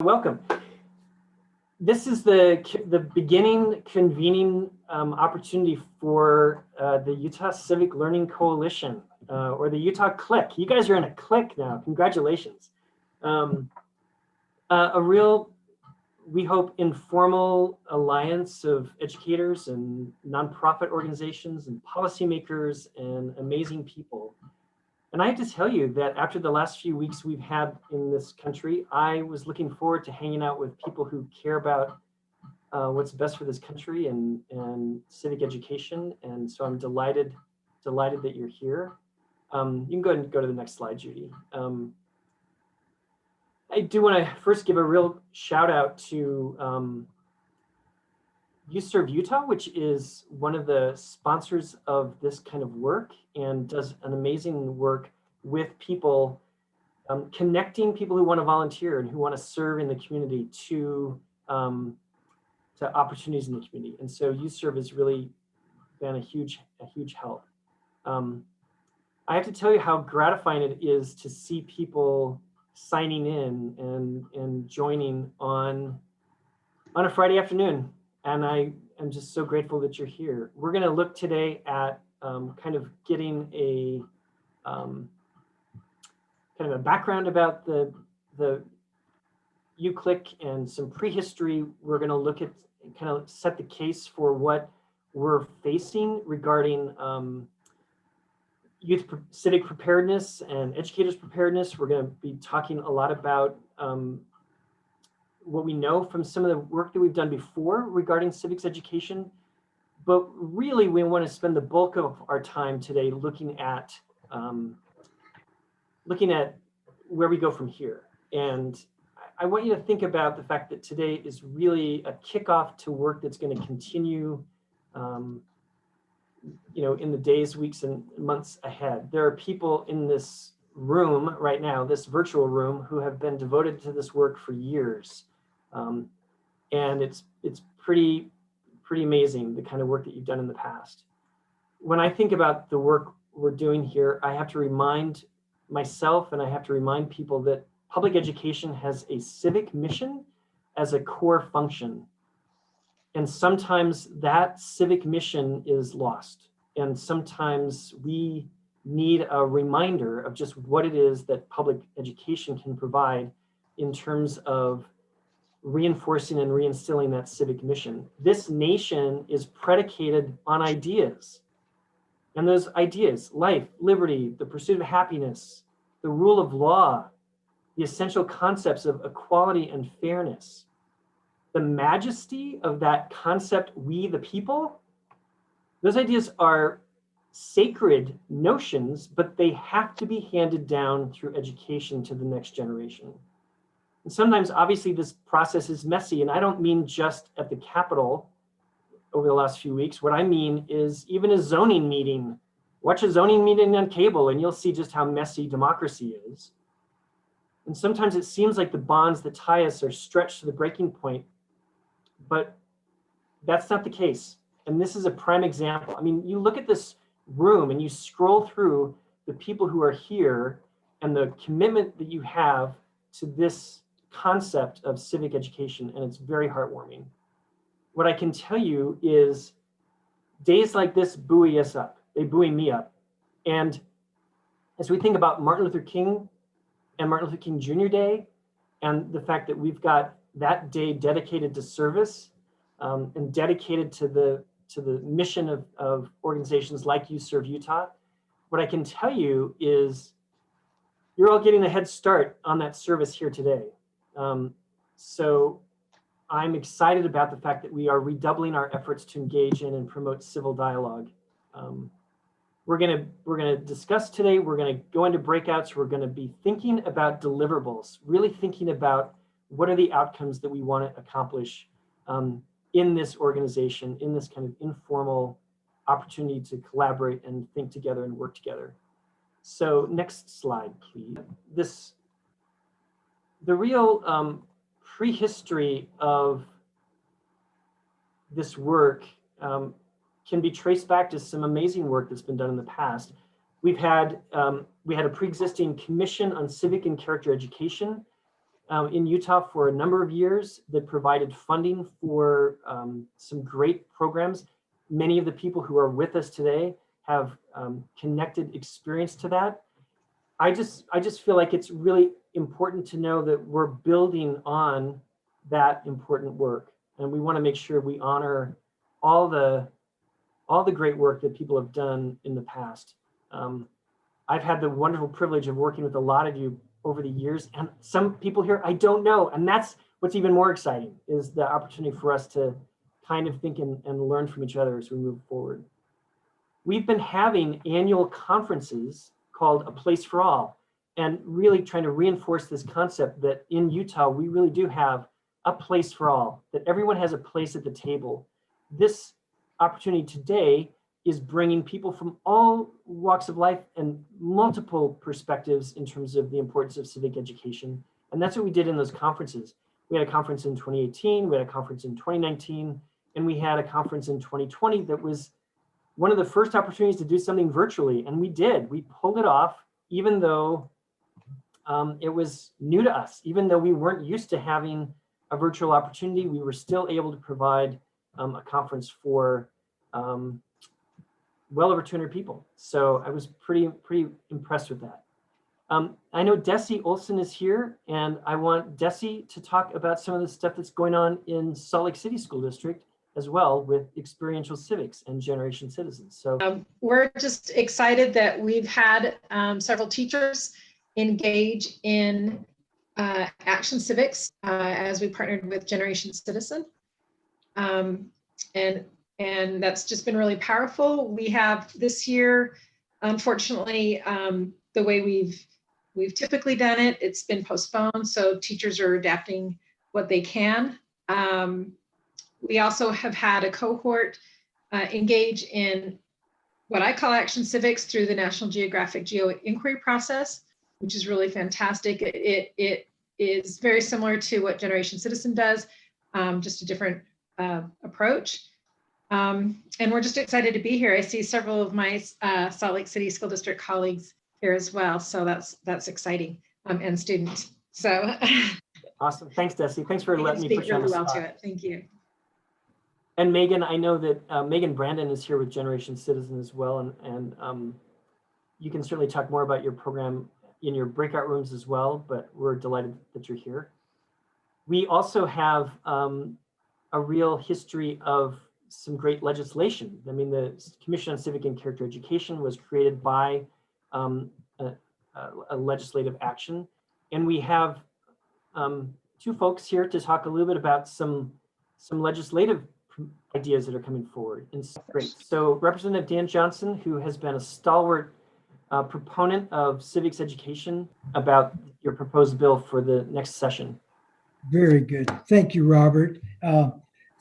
Welcome. This is the beginning convening opportunity for the Utah Civic Learning Coalition, or the Utah Click. You guys are in a click now. Congratulations. A real, we hope, informal alliance of educators and nonprofit organizations and policymakers and amazing people. And I have to tell you that after the last few weeks we've had in this country, I was looking forward to hanging out with people who care about what's best for this country and civic education. And so I'm delighted that you're here. You can go ahead and go to the next slide, Judi. I do want to first give a real shout out to UServe Utah, which is one of the sponsors of this kind of work and does an amazing work with people, connecting people who want to volunteer and who want to serve in the community to opportunities in the community. And so UServe has really been a huge help. I have to tell you how gratifying it is to see people signing in and joining on a Friday afternoon. And I am just so grateful that you're here. We're going to look today at kind of getting a kind of a background about the UClick and some prehistory. We're going to look at kind of set the case for what we're facing regarding youth civic preparedness and educators preparedness. We're going to be talking a lot about what we know from some of the work that we've done before regarding civics education, but really we want to spend the bulk of our time today looking at where we go from here. And I want you to think about the fact that today is really a kickoff to work that's going to continue, in the days, weeks, and months ahead. There are people in this room right now, this virtual room, who have been devoted to this work for years. And it's pretty amazing, the kind of work that you've done in the past. When I think about the work we're doing here, I have to remind myself and I have to remind people that public education has a civic mission as a core function. And sometimes that civic mission is lost. And sometimes we need a reminder of just what it is that public education can provide in terms of reinforcing and reinstilling that civic mission. This nation is predicated on ideas. And those ideas, life, liberty, the pursuit of happiness, the rule of law, the essential concepts of equality and fairness, the majesty of that concept, we the people, those ideas are sacred notions, but they have to be handed down through education to the next generation. And sometimes, obviously, this process is messy, and I don't mean just at the Capitol over the last few weeks. What I mean is even a zoning meeting. Watch a zoning meeting on cable, and you'll see just how messy democracy is. And sometimes it seems like the bonds that tie us are stretched to the breaking point, but that's not the case. And this is a prime example. I mean, you look at this room and you scroll through the people who are here and the commitment that you have to this concept of civic education, and it's very heartwarming. What I can tell you is days like this buoy us up. They buoy me up. And as we think about Martin Luther King and Martin Luther King Jr. Day, and the fact that we've got that day dedicated to service and dedicated to the mission of organizations like UServe Utah, what I can tell you is you're all getting a head start on that service here today. So I'm excited about the fact that we are redoubling our efforts to engage in and promote civil dialogue. We're gonna discuss today, we're gonna go into breakouts, we're gonna be thinking about deliverables, really thinking about what are the outcomes that we want to accomplish in this organization, in this kind of informal opportunity to collaborate and think together and work together. So next slide, please. The real prehistory of this work can be traced back to some amazing work that's been done in the past. We had a pre-existing commission on civic and character education in Utah for a number of years that provided funding for some great programs. Many of the people who are with us today have connected experience to that. I just feel like it's really important to know that we're building on that important work, and we want to make sure we honor all the great work that people have done in the past. I've had the wonderful privilege of working with a lot of you over the years, and some people here I don't know, and that's what's even more exciting, is the opportunity for us to kind of think and learn from each other as we move forward. We've been having annual conferences called A Place for All, and really trying to reinforce this concept that in Utah, we really do have a place for all, that everyone has a place at the table. This opportunity today is bringing people from all walks of life and multiple perspectives in terms of the importance of civic education. And that's what we did in those conferences. We had a conference in 2018, we had a conference in 2019, and we had a conference in 2020 that was one of the first opportunities to do something virtually. And we did, we pulled it off, even though it was new to us. Even though we weren't used to having a virtual opportunity, we were still able to provide a conference for well over 200 people. So I was pretty impressed with that. I know Desi Olson is here, and I want Desi to talk about some of the stuff that's going on in Salt Lake City School District as well with experiential civics and Generation Citizens. So we're just excited that we've had several teachers engage in Action Civics as we partnered with Generation Citizen. And that's just been really powerful. We have this year, unfortunately, the way we've typically done it, it's been postponed, so teachers are adapting what they can. We also have had a cohort engage in what I call Action Civics through the National Geographic Geo Inquiry process, which is really fantastic. It is very similar to what Generation Citizen does, just a different approach. And we're just excited to be here. I see several of my Salt Lake City School District colleagues here as well, so that's exciting, and students. So awesome. Thanks, Desi. Thanks for letting me put you on the spot. To it. Thank you. And Megan, I know that Megan Brandon is here with Generation Citizen as well, and you can certainly talk more about your program in your breakout rooms as well, but we're delighted that you're here. We also have a real history of some great legislation. I mean, the Commission on Civic and Character Education was created by a legislative action, and we have two folks here to talk a little bit about some legislative ideas that are coming forward. And great. So Representative Dan Johnson, who has been a stalwart proponent of civics education, about your proposed bill for the next session. Very good. Thank you, Robert.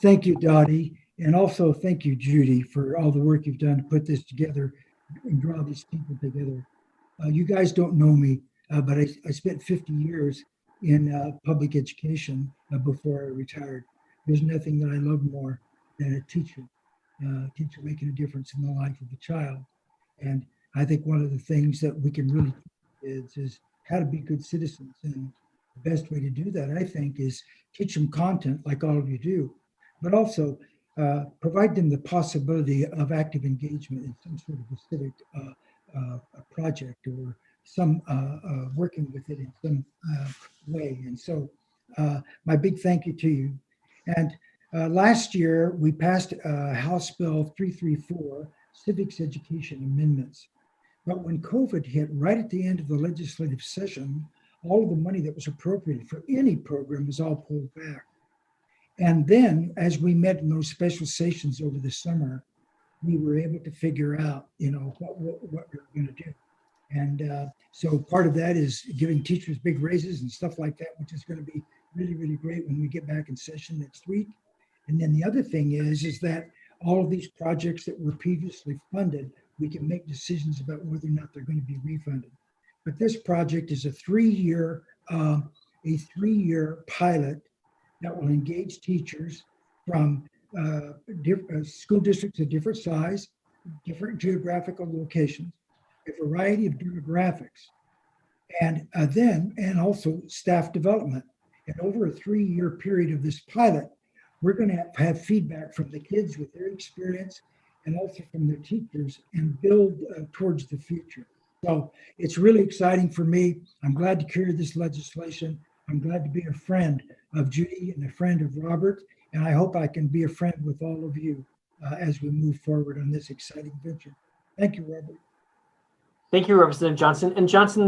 Thank you, Dottie. And also thank you, Judi, for all the work you've done to put this together and draw these people together. You guys don't know me, but I spent 50 years in public education before I retired. There's nothing that I love more than a teacher making a difference in the life of a child. And I think one of the things that we can really teach kids is how to be good citizens. And the best way to do that, I think, is teach them content like all of you do, but also provide them the possibility of active engagement in some sort of a civic project or some working with it in some way. And so my big thank you to you. And last year, we passed House Bill 334, Civics Education Amendments. But when COVID hit right at the end of the legislative session, all of the money that was appropriated for any program was all pulled back. And then as we met in those special sessions over the summer, we were able to figure out, what we were going to do. And so part of that is giving teachers big raises and stuff like that, which is going to be really, really great when we get back in session next week. And then the other thing is that all of these projects that were previously funded, we can make decisions about whether or not they're going to be refunded. But this project is a three-year pilot that will engage teachers from school districts of different size, different geographical locations, a variety of demographics, and also staff development. And over a 3-year period of this pilot, we're going to have feedback from the kids with their experience and also from their teachers and build towards the future. So it's really exciting for me. I'm glad to carry this legislation. I'm glad to be a friend of Judi and a friend of Robert. And I hope I can be a friend with all of you as we move forward on this exciting venture. Thank you, Robert. Thank you, Representative Johnson. And Johnson,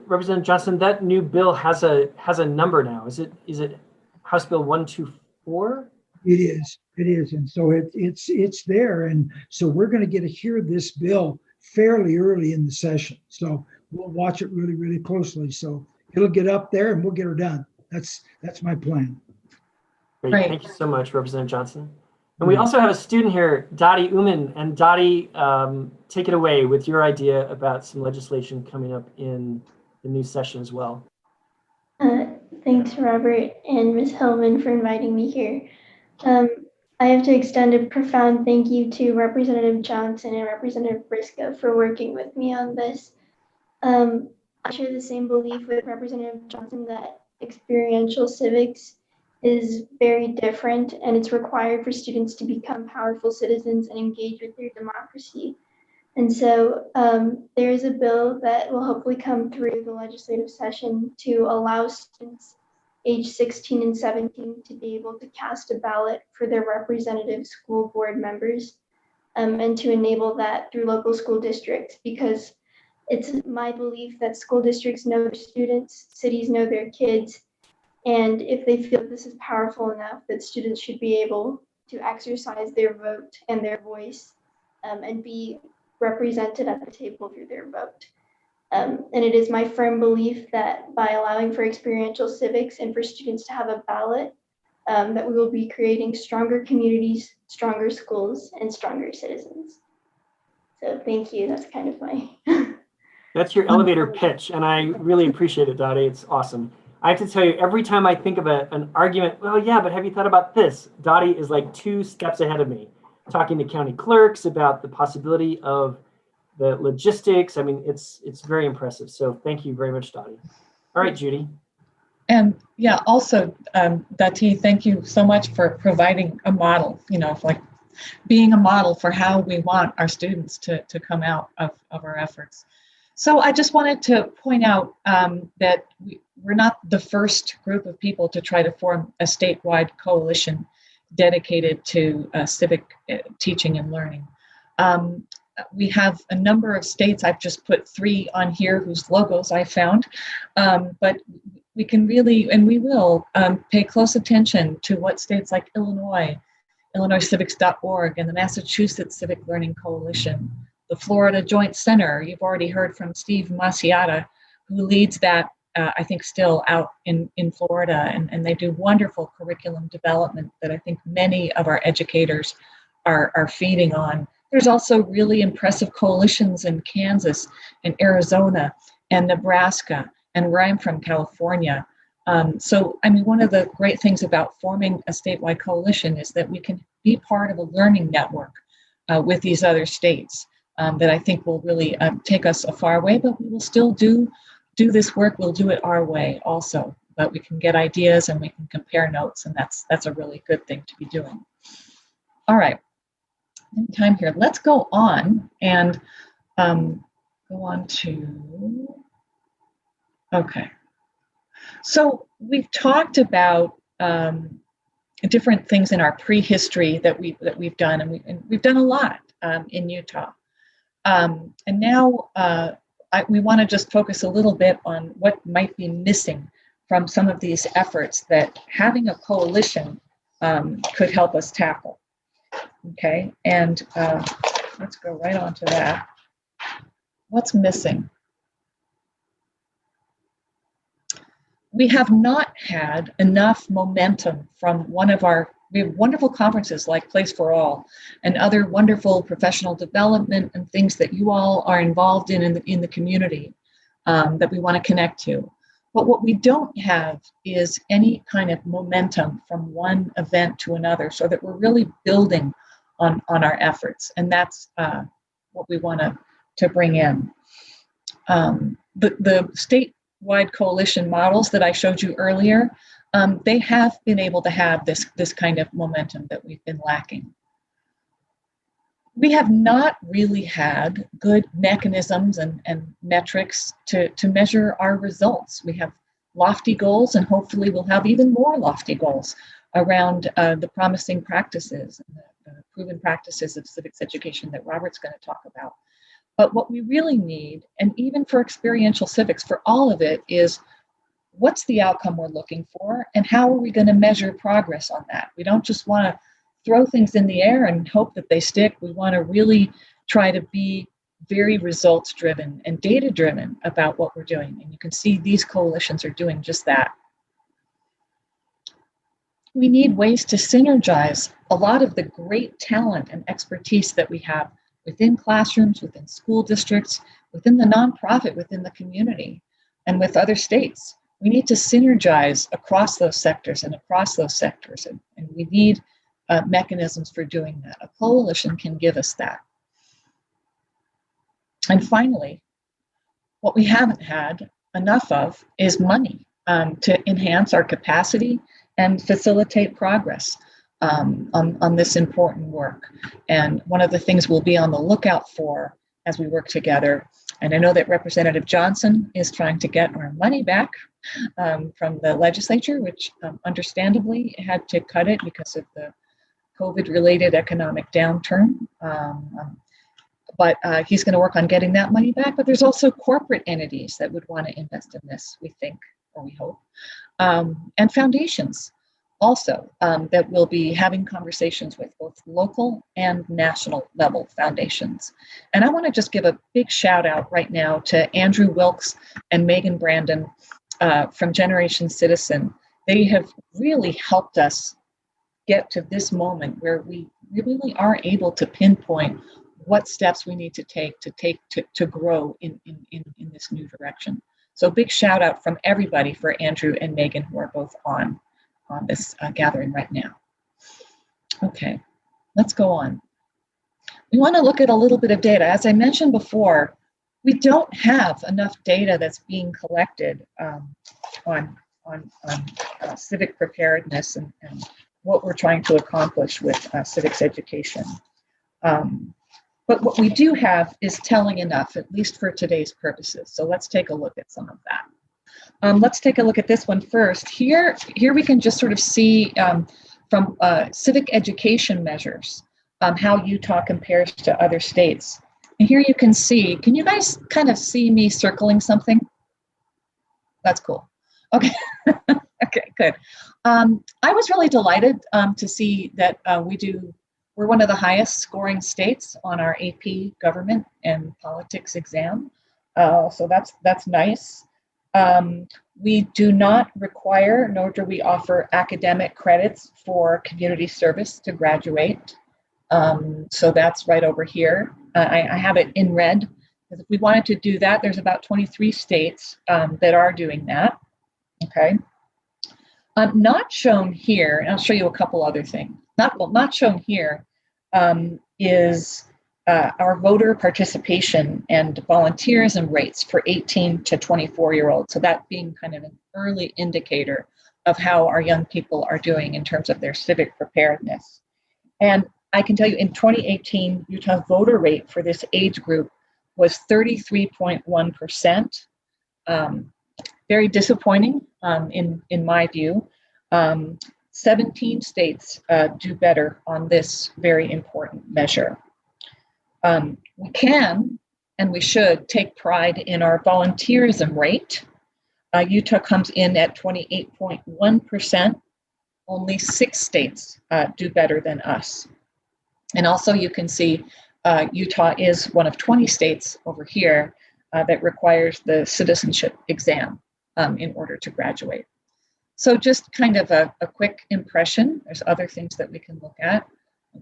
Representative Johnson, that new bill has a number now. Is it House Bill 124? It is. And so it's there. And so we're going to get to hear this bill fairly early in the session. So we'll watch it really, really closely. So it'll get up there and we'll get her done. That's my plan. Great. Right. Thank you so much, Representative Johnson. And we also have a student here, Dottie Uman. And Dottie, take it away with your idea about some legislation coming up in the new session as well. Thanks, Robert and Ms. Hilman, for inviting me here. I have to extend a profound thank you to Representative Johnson and Representative Briscoe for working with me on this. I share the same belief with Representative Johnson that experiential civics is very different, and it's required for students to become powerful citizens and engage with their democracy. And so there is a bill that will hopefully come through the legislative session to allow students age 16 and 17 to be able to cast a ballot for their representative school board members, and to enable that through local school districts, because it's my belief that school districts know their students, cities know their kids, and if they feel this is powerful enough, that students should be able to exercise their vote and their voice, and be represented at the table through their vote. And it is my firm belief that by allowing for experiential civics and for students to have a ballot, that we will be creating stronger communities, stronger schools, and stronger citizens. So thank you. That's kind of my... That's your elevator pitch, and I really appreciate it, Dottie. It's awesome. I have to tell you, every time I think of an argument, well, yeah, but have you thought about this? Dottie is like 2 steps ahead of me, talking to county clerks about the possibility of the logistics. I mean, it's very impressive. So thank you very much, Dottie. All right, Judi. And yeah, also, Dottie, thank you so much for providing a model, like being a model for how we want our students to come out of our efforts. So I just wanted to point out that we're not the first group of people to try to form a statewide coalition dedicated to civic teaching and learning. We have a number of states. I've just put 3 on here whose logos I found, but we can really, and we will, pay close attention to what states like Illinois, IllinoisCivics.org, and the Massachusetts Civic Learning Coalition, the Florida Joint Center. You've already heard from Steve Maciata, who leads that, I think, still out in Florida, and they do wonderful curriculum development that I think many of our educators are feeding on. There's also really impressive coalitions in Kansas and Arizona and Nebraska, and where I'm from, California. So, I mean, one of the great things about forming a statewide coalition is that we can be part of a learning network with these other states that I think will really take us a far way, but we will still do this work. We'll do it our way also, but we can get ideas and we can compare notes, and that's a really good thing to be doing. All right. Time here. Let's go on and go on to, okay. So we've talked about different things in our prehistory that we've done, and we've done a lot in Utah. And now we want to just focus a little bit on what might be missing from some of these efforts that having a coalition could help us tackle. Okay, and let's go right on to that. What's missing? We have not had enough momentum from we have wonderful conferences like Place for All and other wonderful professional development and things that you all are involved in the community that we want to connect to. But what we don't have is any kind of momentum from one event to another, so that we're really building on our efforts. And that's what we want to bring in. The statewide coalition models that I showed you earlier, they have been able to have this kind of momentum that we've been lacking. We have not really had good mechanisms and metrics to measure our results. We have lofty goals, and hopefully we'll have even more lofty goals around the promising practices and the proven practices of civics education that Robert's going to talk about. But what we really need, and even for experiential civics, for all of it, is what's the outcome we're looking for, and how are we going to measure progress on that? We don't just want to throw things in the air and hope that they stick. We want to really try to be very results driven and data driven about what we're doing. And you can see these coalitions are doing just that. We need ways to synergize a lot of the great talent and expertise that we have within classrooms, within school districts, within the nonprofit, within the community, and with other states. We need to synergize across those sectors and across those sectors, and we need mechanisms for doing that. A coalition can give us that. And finally, what we haven't had enough of is money to enhance our capacity and facilitate progress on this important work. And one of the things we'll be on the lookout for as we work together, and I know that Representative Johnson is trying to get our money back from the legislature, which understandably had to cut it because of the COVID-related economic downturn. But he's going to work on getting that money back. But there's also corporate entities that would want to invest in this, we think, or we hope, and foundations also that will be having conversations with both local and national level foundations. And I want to just give a big shout out right now to Andrew Wilkes and Megan Brandon from Generation Citizen. They have really helped us get to this moment where we really are able to pinpoint what steps we need to take to grow in this new direction. So big shout out from everybody for Andrew and Megan, who are both on this gathering right now. Okay, let's go on. We want to look at a little bit of data. As I mentioned before, we don't have enough data that's being collected on civic preparedness and what we're trying to accomplish with civics education. But what we do have is telling enough, at least for today's purposes. So let's take a look at some of that. Let's take a look at this one first. Here we can just sort of see from civic education measures how Utah compares to other states. And here you can see, can you guys kind of see me circling something? That's cool. Okay, okay, good. I was really delighted to see that we're one of the highest scoring states on our AP government and politics exam. So that's nice. We do not require, nor do we offer academic credits for community service to graduate. So that's right over here. I have it in red, because if we wanted to do that, there's about 23 states that are doing that, okay? Not shown here, and I'll show you a couple other things. Not shown here is our voter participation and volunteerism rates for 18 to 24-year-olds. So that being kind of an early indicator of how our young people are doing in terms of their civic preparedness. And I can tell you in 2018, Utah's voter rate for this age group was 33.1%. Very disappointing in my view. 17 states do better on this very important measure. We can and we should take pride in our volunteerism rate. Utah comes in at 28.1%. Only 6 states do better than us. And also you can see Utah is one of 20 states over here that requires the citizenship exam in order to graduate. So just kind of a quick impression. There's other things that we can look at.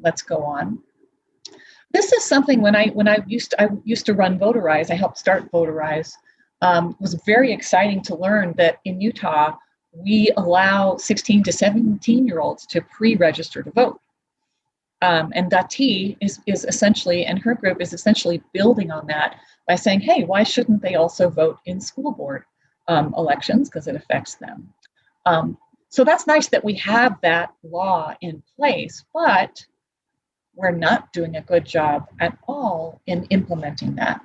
Let's go on. This is something when I used to run Votarize, I helped start Votarize. It was very exciting to learn that in Utah, we allow 16 to 17-year-olds to pre-register to vote. And Dati is essentially, and her group is essentially building on that by saying, hey, why shouldn't they also vote in school board elections, because it affects them. So that's nice that we have that law in place, but we're not doing a good job at all in implementing that.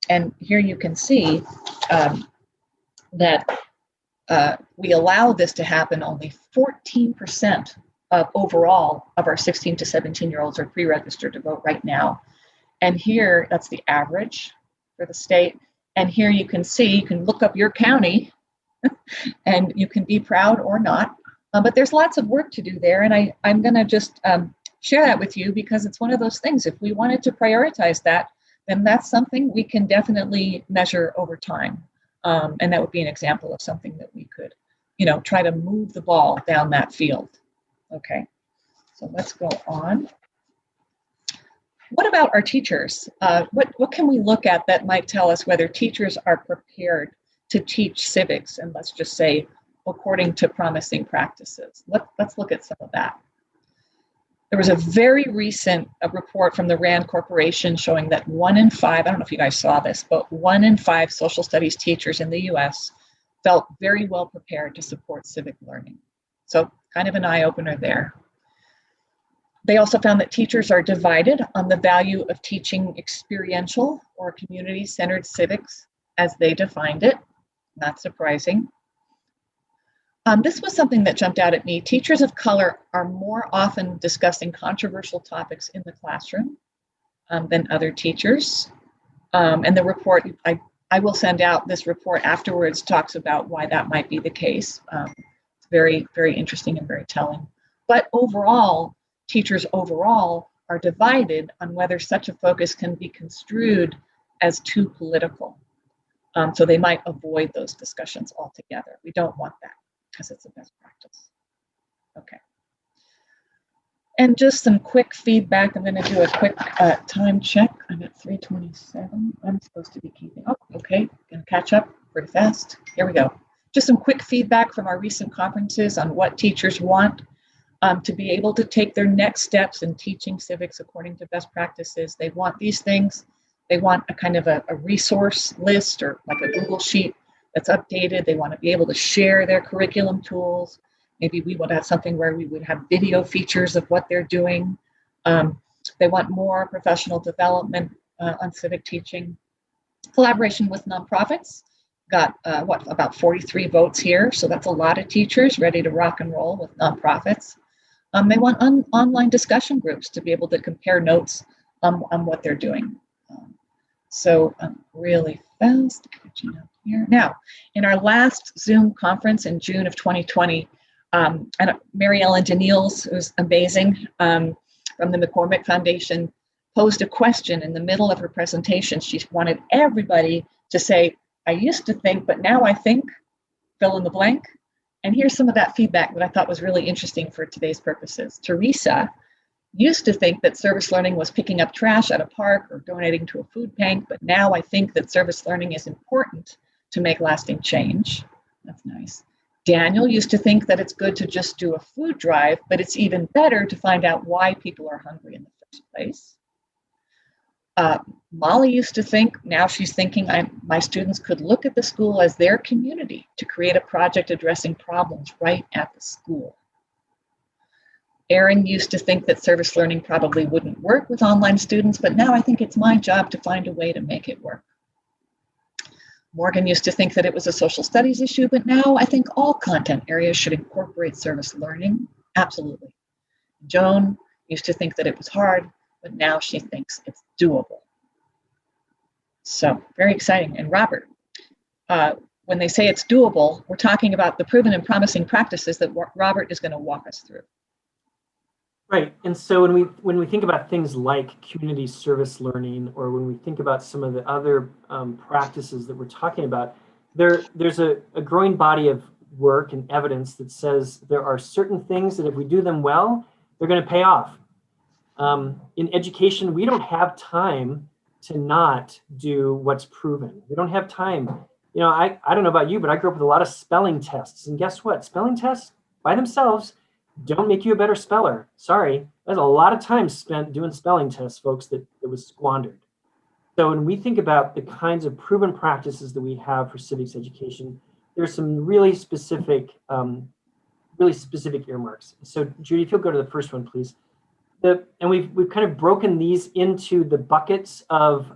And here you can see that we allow this to happen. Only 14% of overall of our 16 to 17-year-olds are pre-registered to vote right now. And here, that's the average for the state. And here you can see, you can look up your county and you can be proud or not. But there's lots of work to do there. And I'm going to just share that with you because it's one of those things. If we wanted to prioritize that, then that's something we can definitely measure over time. And that would be an example of something that we could, try to move the ball down that field. Okay, so let's go on. What about our teachers? What can we look at that might tell us whether teachers are prepared to teach civics, and let's just say according to promising practices? Let's look at some of that. There was a very recent report from the RAND Corporation showing that 1 in 5, I don't know if you guys saw this, but 1 in 5 social studies teachers in the US felt very well prepared to support civic learning. So kind of an eye-opener there. They also found that teachers are divided on the value of teaching experiential or community-centered civics as they defined it. Not surprising. This was something that jumped out at me. Teachers of color are more often discussing controversial topics in the classroom than other teachers. And the report, I will send out this report afterwards, talks about why that might be the case. It's very, very interesting and very telling. But overall, teachers overall are divided on whether such a focus can be construed as too political. So they might avoid those discussions altogether. We don't want that because it's a best practice. Okay. And just some quick feedback. I'm going to do a quick time check. I'm at 3:27. I'm supposed to be keeping up. Okay, going to catch up pretty fast. Here we go. Just some quick feedback from our recent conferences on what teachers want to be able to take their next steps in teaching civics according to best practices. They want these things. They want a kind of a resource list or like a Google sheet that's updated. They want to be able to share their curriculum tools. Maybe we would have something where we would have video features of what they're doing. They want more professional development on civic teaching. Collaboration with nonprofits. Got about 43 votes here. So that's a lot of teachers ready to rock and roll with nonprofits. They want online discussion groups to be able to compare notes on what they're doing. So really fast, catching up here. Now, in our last Zoom conference in June of 2020, and Mary Ellen Daniels, who's amazing, from the McCormick Foundation, posed a question in the middle of her presentation. She wanted everybody to say, I used to think, but now I think, fill in the blank. And here's some of that feedback that I thought was really interesting for today's purposes. Teresa used to think that service learning was picking up trash at a park or donating to a food bank, but now I think that service learning is important to make lasting change. That's nice. Daniel used to think that it's good to just do a food drive, but it's even better to find out why people are hungry in the first place. Molly used to think, now she's thinking, my students could look at the school as their community to create a project addressing problems right at the school. Erin used to think that service learning probably wouldn't work with online students, but now I think it's my job to find a way to make it work. Morgan used to think that it was a social studies issue, but now I think all content areas should incorporate service learning. Absolutely. Joan used to think that it was hard, but now she thinks it's doable. So very exciting. And Robert, when they say it's doable, we're talking about the proven and promising practices that Robert is going to walk us through. Right, and so when we think about things like community service learning, or when we think about some of the other practices that we're talking about, there's a growing body of work and evidence that says there are certain things that if we do them well, they're going to pay off. In education, we don't have time to not do what's proven. We don't have time. You know, I don't know about you, but I grew up with a lot of spelling tests, and guess what? Spelling tests by themselves don't make you a better speller. Sorry, there's a lot of time spent doing spelling tests, folks, that was squandered. So when we think about the kinds of proven practices that we have for civics education, there's some really specific really specific earmarks. So Judi, if you'll go to the first one, please. And we've kind of broken these into the buckets of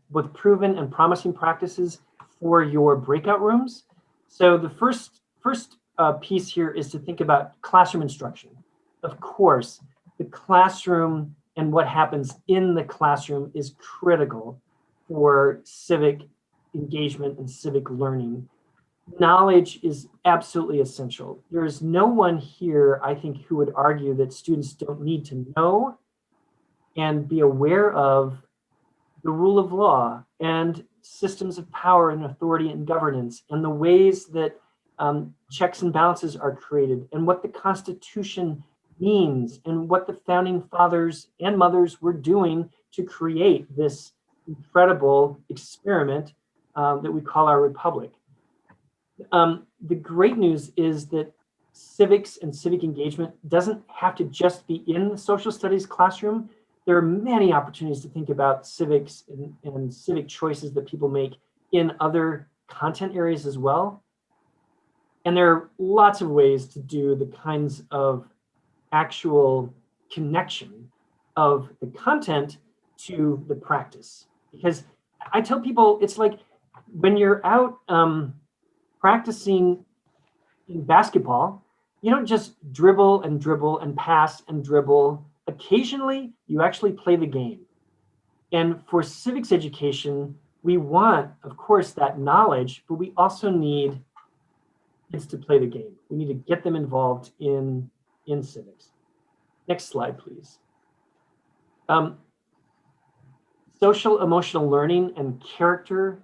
both proven and promising practices for your breakout rooms. So the first piece here is to think about classroom instruction. Of course, the classroom and what happens in the classroom is critical for civic engagement and civic learning. Knowledge is absolutely essential. There is no one here, I think, who would argue that students don't need to know and be aware of the rule of law and systems of power and authority and governance and the ways that checks and balances are created and what the Constitution means and what the founding fathers and mothers were doing to create this incredible experiment that we call our republic. The great news is that civics and civic engagement doesn't have to just be in the social studies classroom. There are many opportunities to think about civics and civic choices that people make in other content areas as well. And there are lots of ways to do the kinds of actual connection of the content to the practice. Because I tell people, it's like when you're out practicing in basketball, you don't just dribble and pass and dribble. Occasionally, you actually play the game. And for civics education, we want, of course, that knowledge, but we also need kids to play the game. We need to get them involved in civics. Next slide, please. Social emotional learning and character,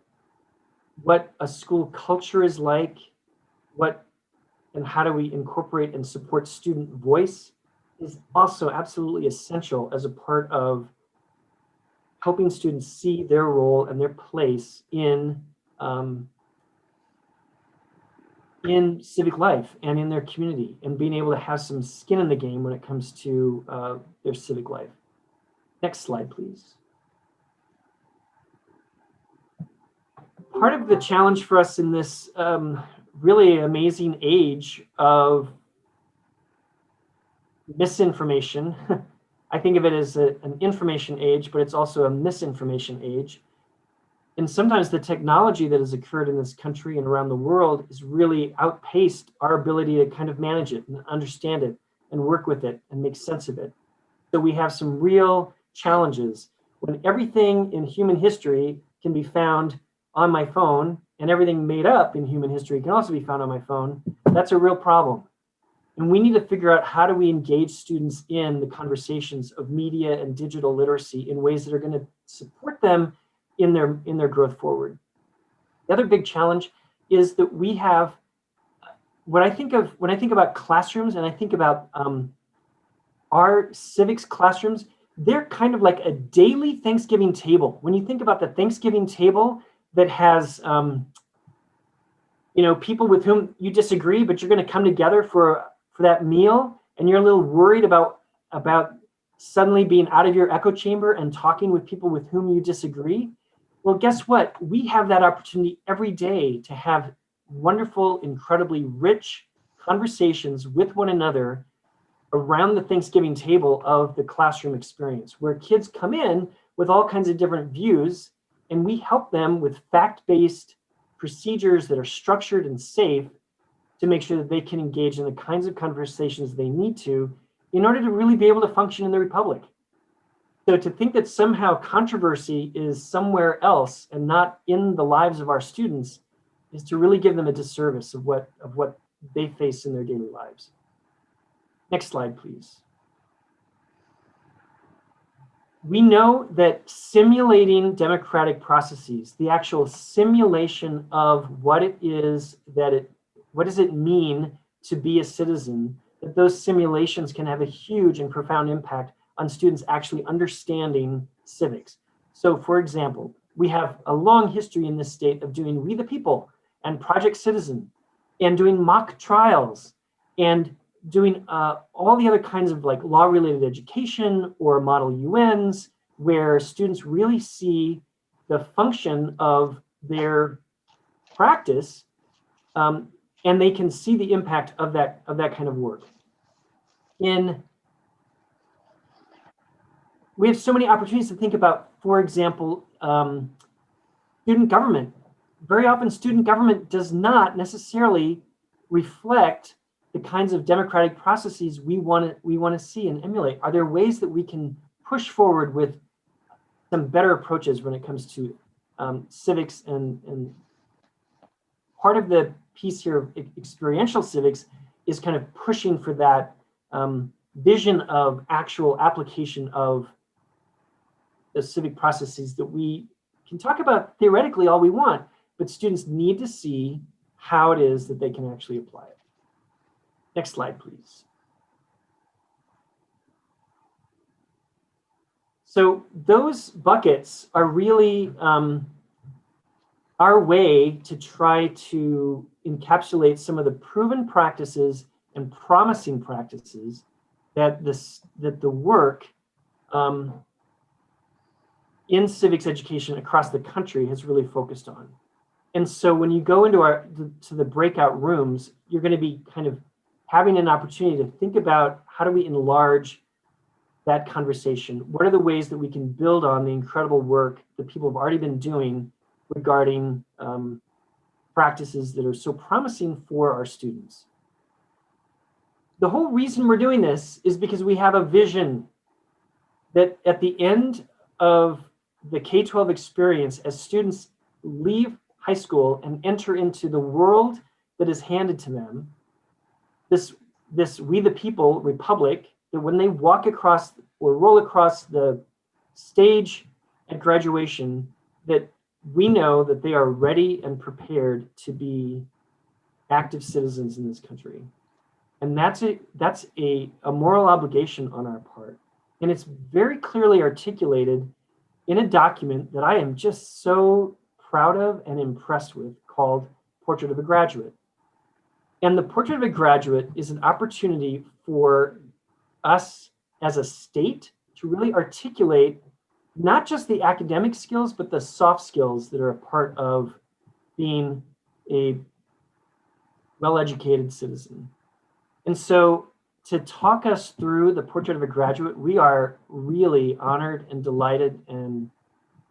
what a school culture is like, what and how do we incorporate and support student voice is also absolutely essential as a part of helping students see their role and their place in civic life and in their community and being able to have some skin in the game when it comes to their civic life. Next slide, please. Part of the challenge for us in this really amazing age of misinformation, I think of it as an information age, but it's also a misinformation age. And sometimes the technology that has occurred in this country and around the world has really outpaced our ability to kind of manage it and understand it and work with it and make sense of it. So we have some real challenges when everything in human history can be found on my phone and everything made up in human history can also be found on my phone. That's a real problem. And we need to figure out how do we engage students in the conversations of media and digital literacy in ways that are going to support them in their growth forward. The other big challenge is that we have, when I think about classrooms and I think about our civics classrooms, they're kind of like a daily Thanksgiving table. When you think about the Thanksgiving table that has people with whom you disagree, but you're going to come together for that meal, and you're a little worried about suddenly being out of your echo chamber and talking with people with whom you disagree. Well, guess what? We have that opportunity every day to have wonderful, incredibly rich conversations with one another around the Thanksgiving table of the classroom experience, where kids come in with all kinds of different views, and we help them with fact-based procedures that are structured and safe to make sure that they can engage in the kinds of conversations they need to in order to really be able to function in the Republic. So to think that somehow controversy is somewhere else and not in the lives of our students is to really give them a disservice of what they face in their daily lives. Next slide, please. We know that simulating democratic processes, the actual simulation of what it is what does it mean to be a citizen, that those simulations can have a huge and profound impact on students actually understanding civics. So for example, we have a long history in this state of doing We the People and Project Citizen and doing mock trials and doing all the other kinds of like law-related education or model UNs where students really see the function of their practice and they can see the impact of that kind of work. We have so many opportunities to think about, for example, student government. Very often student government does not necessarily reflect the kinds of democratic processes we want to see and emulate. Are there ways that we can push forward with some better approaches when it comes to civics? And part of the piece here of experiential civics is kind of pushing for that vision of actual application of the civic processes that we can talk about theoretically all we want, but students need to see how it is that they can actually apply it. Next slide, please. So those buckets are really our way to try to encapsulate some of the proven practices and promising practices that the work in civics education across the country has really focused on. And so when you go into the breakout rooms, you're going to be kind of having an opportunity to think about how do we enlarge that conversation? What are the ways that we can build on the incredible work that people have already been doing regarding practices that are so promising for our students? The whole reason we're doing this is because we have a vision that at the end of the K-12 experience, as students leave high school and enter into the world that is handed to them, this we the people republic, that when they walk across or roll across the stage at graduation, that we know that they are ready and prepared to be active citizens in this country. And that's a moral obligation on our part. And it's very clearly articulated in a document that I am just so proud of and impressed with, called Portrait of a Graduate. And the Portrait of a Graduate is an opportunity for us as a state to really articulate not just the academic skills, but the soft skills that are a part of being a well-educated citizen. And so to talk us through the Portrait of a Graduate, we are really honored and delighted, and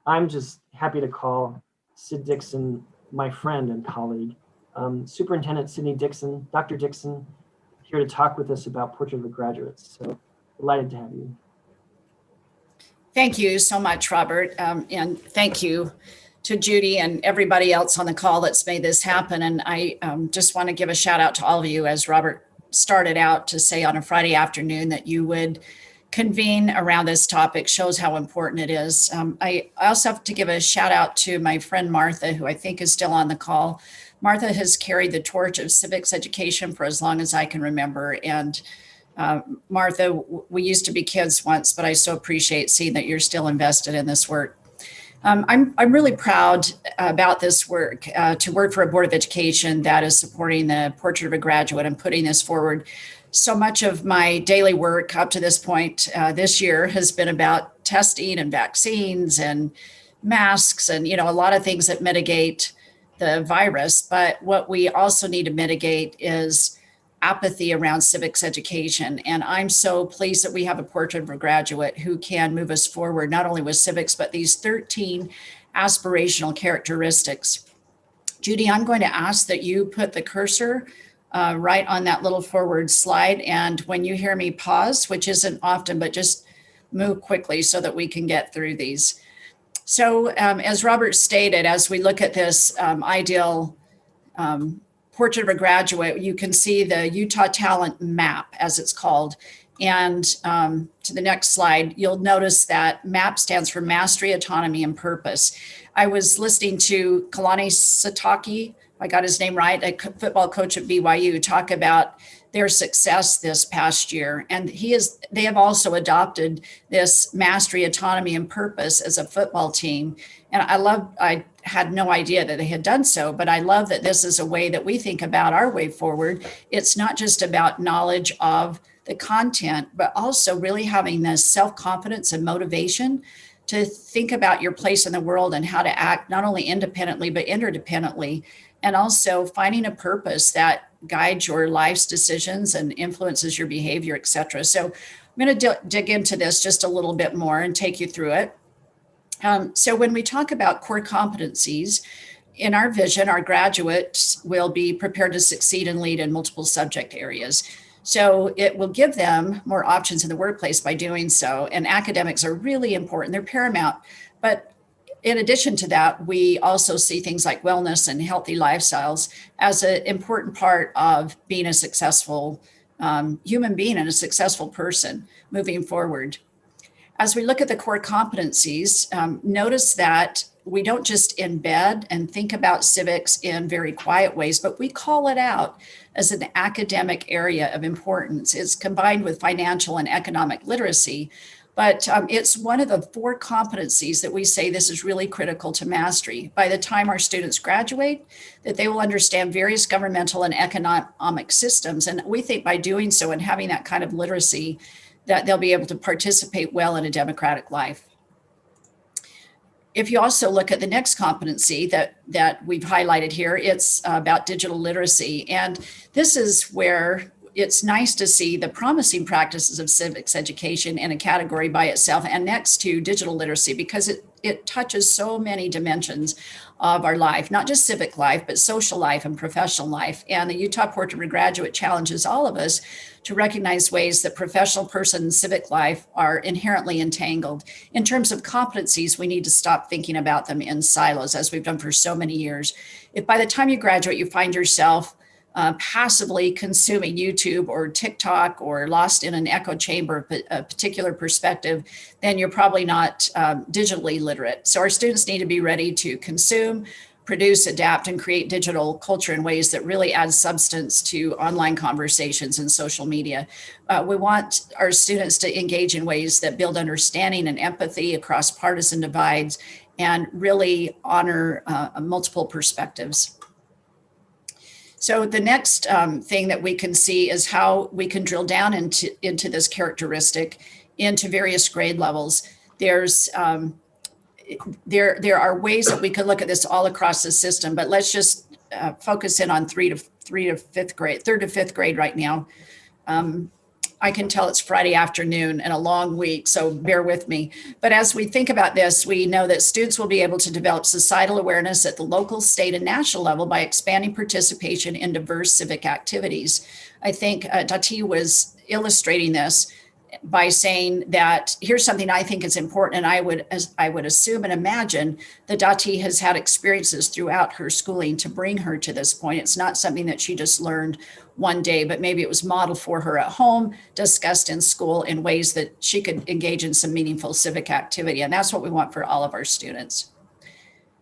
I'm just happy to call Sid Dickson my friend and colleague. Superintendent Sydnee Dickson, Dr. Dickson, here to talk with us about Portrait of a Graduate. So delighted to have you. Thank you so much, Robert. And thank you to Judi and everybody else on the call that's made this happen. And I just want to give a shout out to all of you, as Robert started out to say on a Friday afternoon, that you would convene around this topic shows how important it is. I also have to give a shout out to my friend Martha, who I think is still on the call. Martha has carried the torch of civics education for as long as I can remember. And Martha, we used to be kids once, but I so appreciate seeing that you're still invested in this work. I'm really proud about this work, to work for a Board of Education that is supporting the Portrait of a Graduate and putting this forward. So much of my daily work up to this point this year has been about testing and vaccines and masks and, you know, a lot of things that mitigate the virus. But what we also need to mitigate is apathy around civics education. And I'm so pleased that we have a Portrait of a Graduate who can move us forward, not only with civics, but these 13 aspirational characteristics. Judi, I'm going to ask that you put the cursor right on that little forward slide. And when you hear me pause, which isn't often, but just move quickly so that we can get through these. So as Robert stated, as we look at this ideal Portrait of a Graduate, you can see the Utah Talent Map, as it's called. And to the next slide, you'll notice that MAP stands for Mastery, Autonomy, and Purpose. I was listening to Kalani Sitake, I got his name right, a football coach at BYU, talk about their success this past year. And they have also adopted this mastery, autonomy, and purpose as a football team. And I had no idea that they had done so, but I love that this is a way that we think about our way forward. It's not just about knowledge of the content, but also really having this self-confidence and motivation to think about your place in the world and how to act not only independently, but interdependently. and also finding a purpose that guides your life's decisions and influences your behavior, etc. So I'm going to dig into this just a little bit more and take you through it. So when we talk about core competencies, in our vision, our graduates will be prepared to succeed and lead in multiple subject areas. So it will give them more options in the workplace by doing so. And academics are really important, they're paramount. But in addition to that, we also see things like wellness and healthy lifestyles as an important part of being a successful human being and a successful person moving forward. As we look at the core competencies, notice that we don't just embed and think about civics in very quiet ways, but we call it out as an academic area of importance. It's combined with financial and economic literacy, but it's one of the 4 competencies that we say this is really critical to mastery. By the time our students graduate, that they will understand various governmental and economic systems. And we think by doing so and having that kind of literacy, that they'll be able to participate well in a democratic life. If you also look at the next competency that we've highlighted here, it's about digital literacy. And this is where it's nice to see the promising practices of civics education in a category by itself and next to digital literacy, because it touches so many dimensions of our life, not just civic life, but social life and professional life. And the Utah Portrait Graduate challenges all of us to recognize ways that professional person and civic life are inherently entangled. In terms of competencies, we need to stop thinking about them in silos, as we've done for so many years. If by the time you graduate, you find yourself passively consuming YouTube or TikTok or lost in an echo chamber of a particular perspective, then you're probably not digitally literate. So our students need to be ready to consume, produce, adapt, and create digital culture in ways that really add substance to online conversations and social media. We want our students to engage in ways that build understanding and empathy across partisan divides and really honor multiple perspectives. So the next thing that we can see is how we can drill down into this characteristic into various grade levels. There are ways that we could look at this all across the system, but let's just focus in on third to fifth grade right now. I can tell it's Friday afternoon and a long week, so bear with me. But as we think about this, we know that students will be able to develop societal awareness at the local, state, and national level by expanding participation in diverse civic activities. I think Dati was illustrating this by saying that here's something I think is important, and I would assume and imagine that Dati has had experiences throughout her schooling to bring her to this point. It's not something that she just learned one day, but maybe it was modeled for her at home, discussed in school in ways that she could engage in some meaningful civic activity. And that's what we want for all of our students.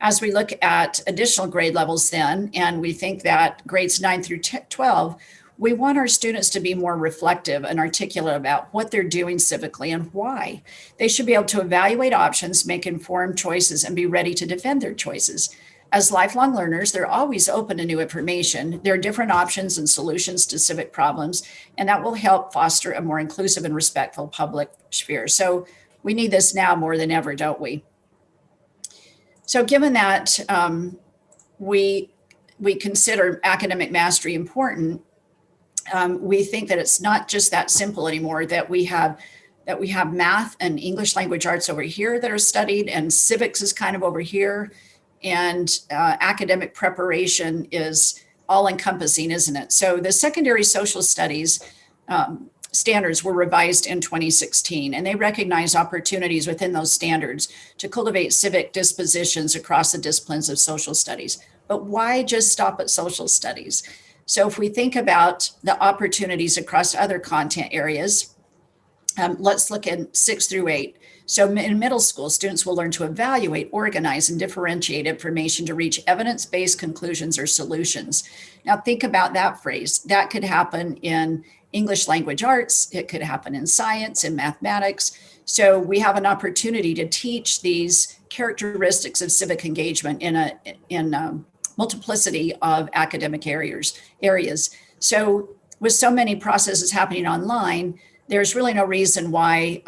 As we look at additional grade levels then, and we think that grades 9 through 12, we want our students to be more reflective and articulate about what they're doing civically and why. They should be able to evaluate options, make informed choices, and be ready to defend their choices. As lifelong learners, they're always open to new information. There are different options and solutions to civic problems, and that will help foster a more inclusive and respectful public sphere. So we need this now more than ever, don't we? So given that we consider academic mastery important, we think that it's not just that simple anymore, that we have math and English language arts over here that are studied, and civics is kind of over here, and academic preparation is all encompassing, isn't it? So the secondary social studies standards were revised in 2016, and they recognize opportunities within those standards to cultivate civic dispositions across the disciplines of social studies. But why just stop at social studies? So if we think about the opportunities across other content areas, let's look at 6 through 8. So in middle school, students will learn to evaluate, organize, and differentiate information to reach evidence-based conclusions or solutions. Now think about that phrase. That could happen in English language arts. It could happen in science and mathematics. So we have an opportunity to teach these characteristics of civic engagement in a multiplicity of academic areas. So with so many processes happening online, there's really no reason why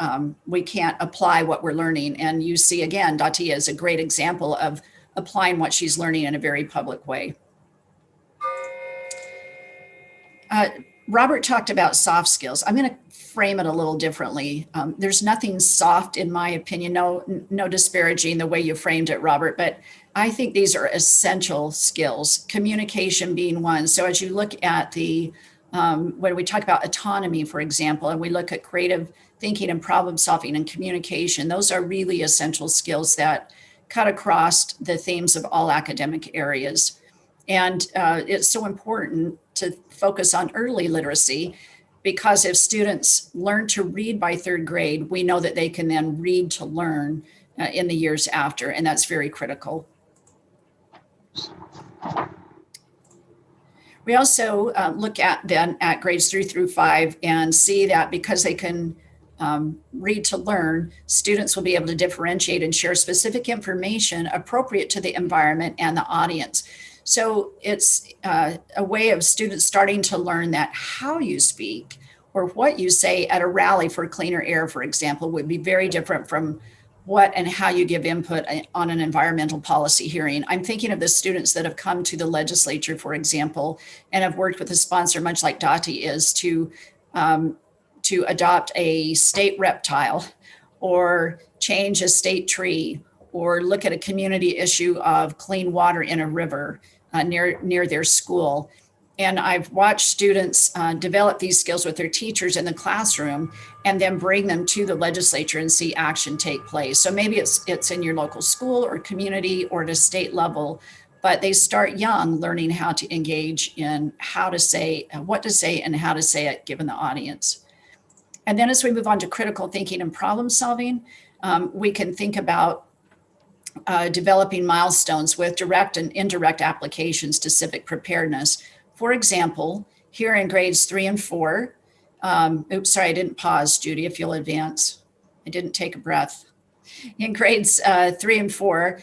we can't apply what we're learning. And you see, again, Dati is a great example of applying what she's learning in a very public way. Robert talked about soft skills. I'm going to frame it a little differently. There's nothing soft, in my opinion, no disparaging the way you framed it, Robert, but I think these are essential skills, communication being one. So as you look at when we talk about autonomy, for example, and we look at creative thinking and problem solving and communication, those are really essential skills that cut across the themes of all academic areas. And it's so important to focus on early literacy, because if students learn to read by third grade, we know that they can then read to learn in the years after, and that's very critical. We also look at grades 3 through 5 and see that because they can read to learn, students will be able to differentiate and share specific information appropriate to the environment and the audience. So it's a way of students starting to learn that how you speak or what you say at a rally for cleaner air, for example, would be very different from what and how you give input on an environmental policy hearing. I'm thinking of the students that have come to the legislature, for example, and have worked with a sponsor, much like Dottie is, to adopt a state reptile or change a state tree or look at a community issue of clean water in a river near their school. And I've watched students develop these skills with their teachers in the classroom and then bring them to the legislature and see action take place. So maybe it's in your local school or community or at a state level, but they start young learning how to engage in how to say, what to say and how to say it given the audience. And then as we move on to critical thinking and problem solving, we can think about developing milestones with direct and indirect applications to civic preparedness. For example, here in grades 3 and 4, oops, sorry, I didn't pause, Judi, if you'll advance. I didn't take a breath. In grades 3 and 4,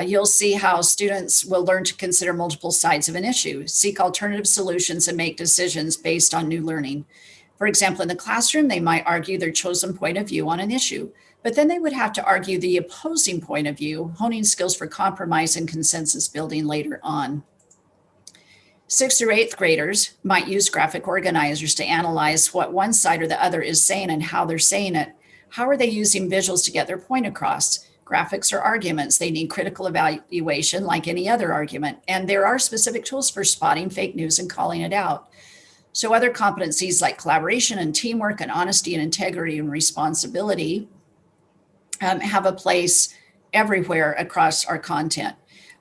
you'll see how students will learn to consider multiple sides of an issue, seek alternative solutions, and make decisions based on new learning. For example, in the classroom, they might argue their chosen point of view on an issue, but then they would have to argue the opposing point of view, honing skills for compromise and consensus building later on. 6th through 8th graders might use graphic organizers to analyze what one side or the other is saying and how they're saying it. How are they using visuals to get their point across? Graphics are arguments. They need critical evaluation like any other argument. And there are specific tools for spotting fake news and calling it out. So other competencies like collaboration and teamwork and honesty and integrity and responsibility have a place everywhere across our content.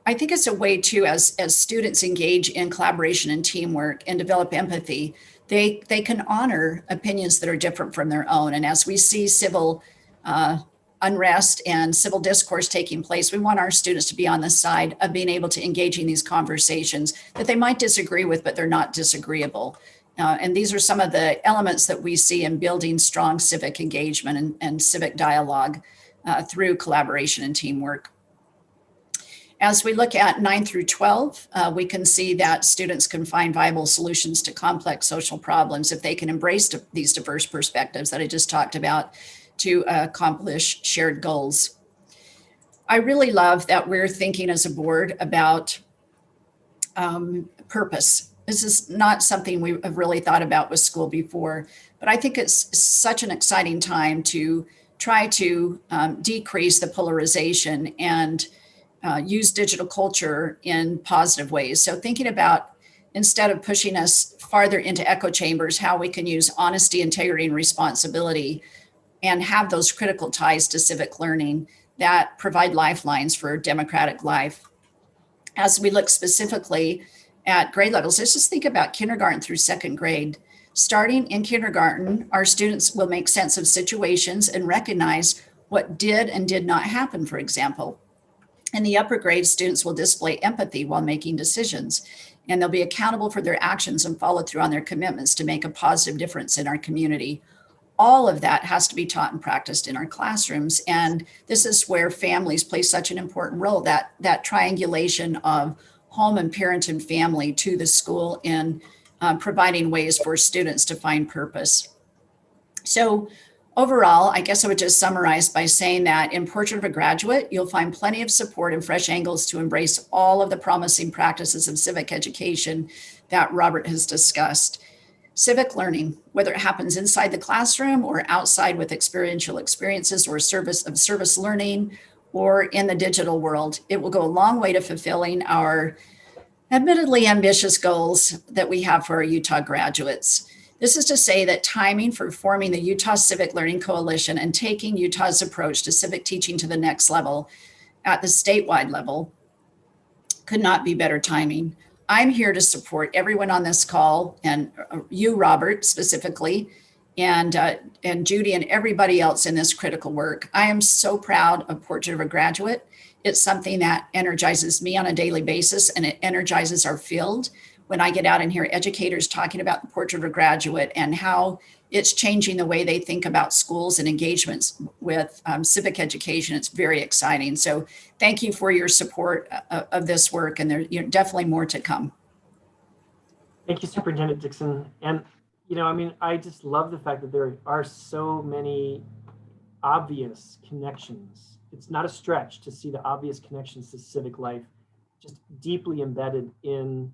I think it's a way too, as students engage in collaboration and teamwork and develop empathy, they can honor opinions that are different from their own. And as we see civil unrest and civil discourse taking place, we want our students to be on the side of being able to engage in these conversations that they might disagree with, but they're not disagreeable. And these are some of the elements that we see in building strong civic engagement and civic dialogue through collaboration and teamwork. As we look at 9 through 12, we can see that students can find viable solutions to complex social problems if they can embrace these diverse perspectives that I just talked about to accomplish shared goals. I really love that we're thinking as a board about purpose. This is not something we have really thought about with school before, but I think it's such an exciting time to try to decrease the polarization and use digital culture in positive ways. So thinking about, instead of pushing us farther into echo chambers, how we can use honesty, integrity, and responsibility and have those critical ties to civic learning that provide lifelines for democratic life. As we look specifically at grade levels, let's just think about kindergarten through 2nd grade. Starting in kindergarten, our students will make sense of situations and recognize what did and did not happen, for example. In the upper grades, students will display empathy while making decisions, and they'll be accountable for their actions and follow through on their commitments to make a positive difference in our community. All of that has to be taught and practiced in our classrooms, and this is where families play such an important role, that triangulation of home and parent and family to the school in providing ways for students to find purpose. So overall, I guess I would just summarize by saying that in Portrait of a Graduate, you'll find plenty of support and fresh angles to embrace all of the promising practices of civic education that Robert has discussed. Civic learning, whether it happens inside the classroom or outside with experiential experiences or service learning or in the digital world, it will go a long way to fulfilling our admittedly ambitious goals that we have for our Utah graduates. This is to say that timing for forming the Utah Civic Learning Coalition and taking Utah's approach to civic teaching to the next level at the statewide level could not be better timing. I'm here to support everyone on this call, and you, Robert, specifically, and Judi and everybody else in this critical work. I am so proud of Portrait of a Graduate. It's something that energizes me on a daily basis, and it energizes our field when I get out and hear educators talking about the Portrait of a Graduate and how it's changing the way they think about schools and engagements with civic education. It's very exciting. So thank you for your support of this work, and there's definitely more to come. Thank you, Superintendent Dickson. And, I mean, I just love the fact that there are so many obvious connections. It's not a stretch to see the obvious connections to civic life, just deeply embedded in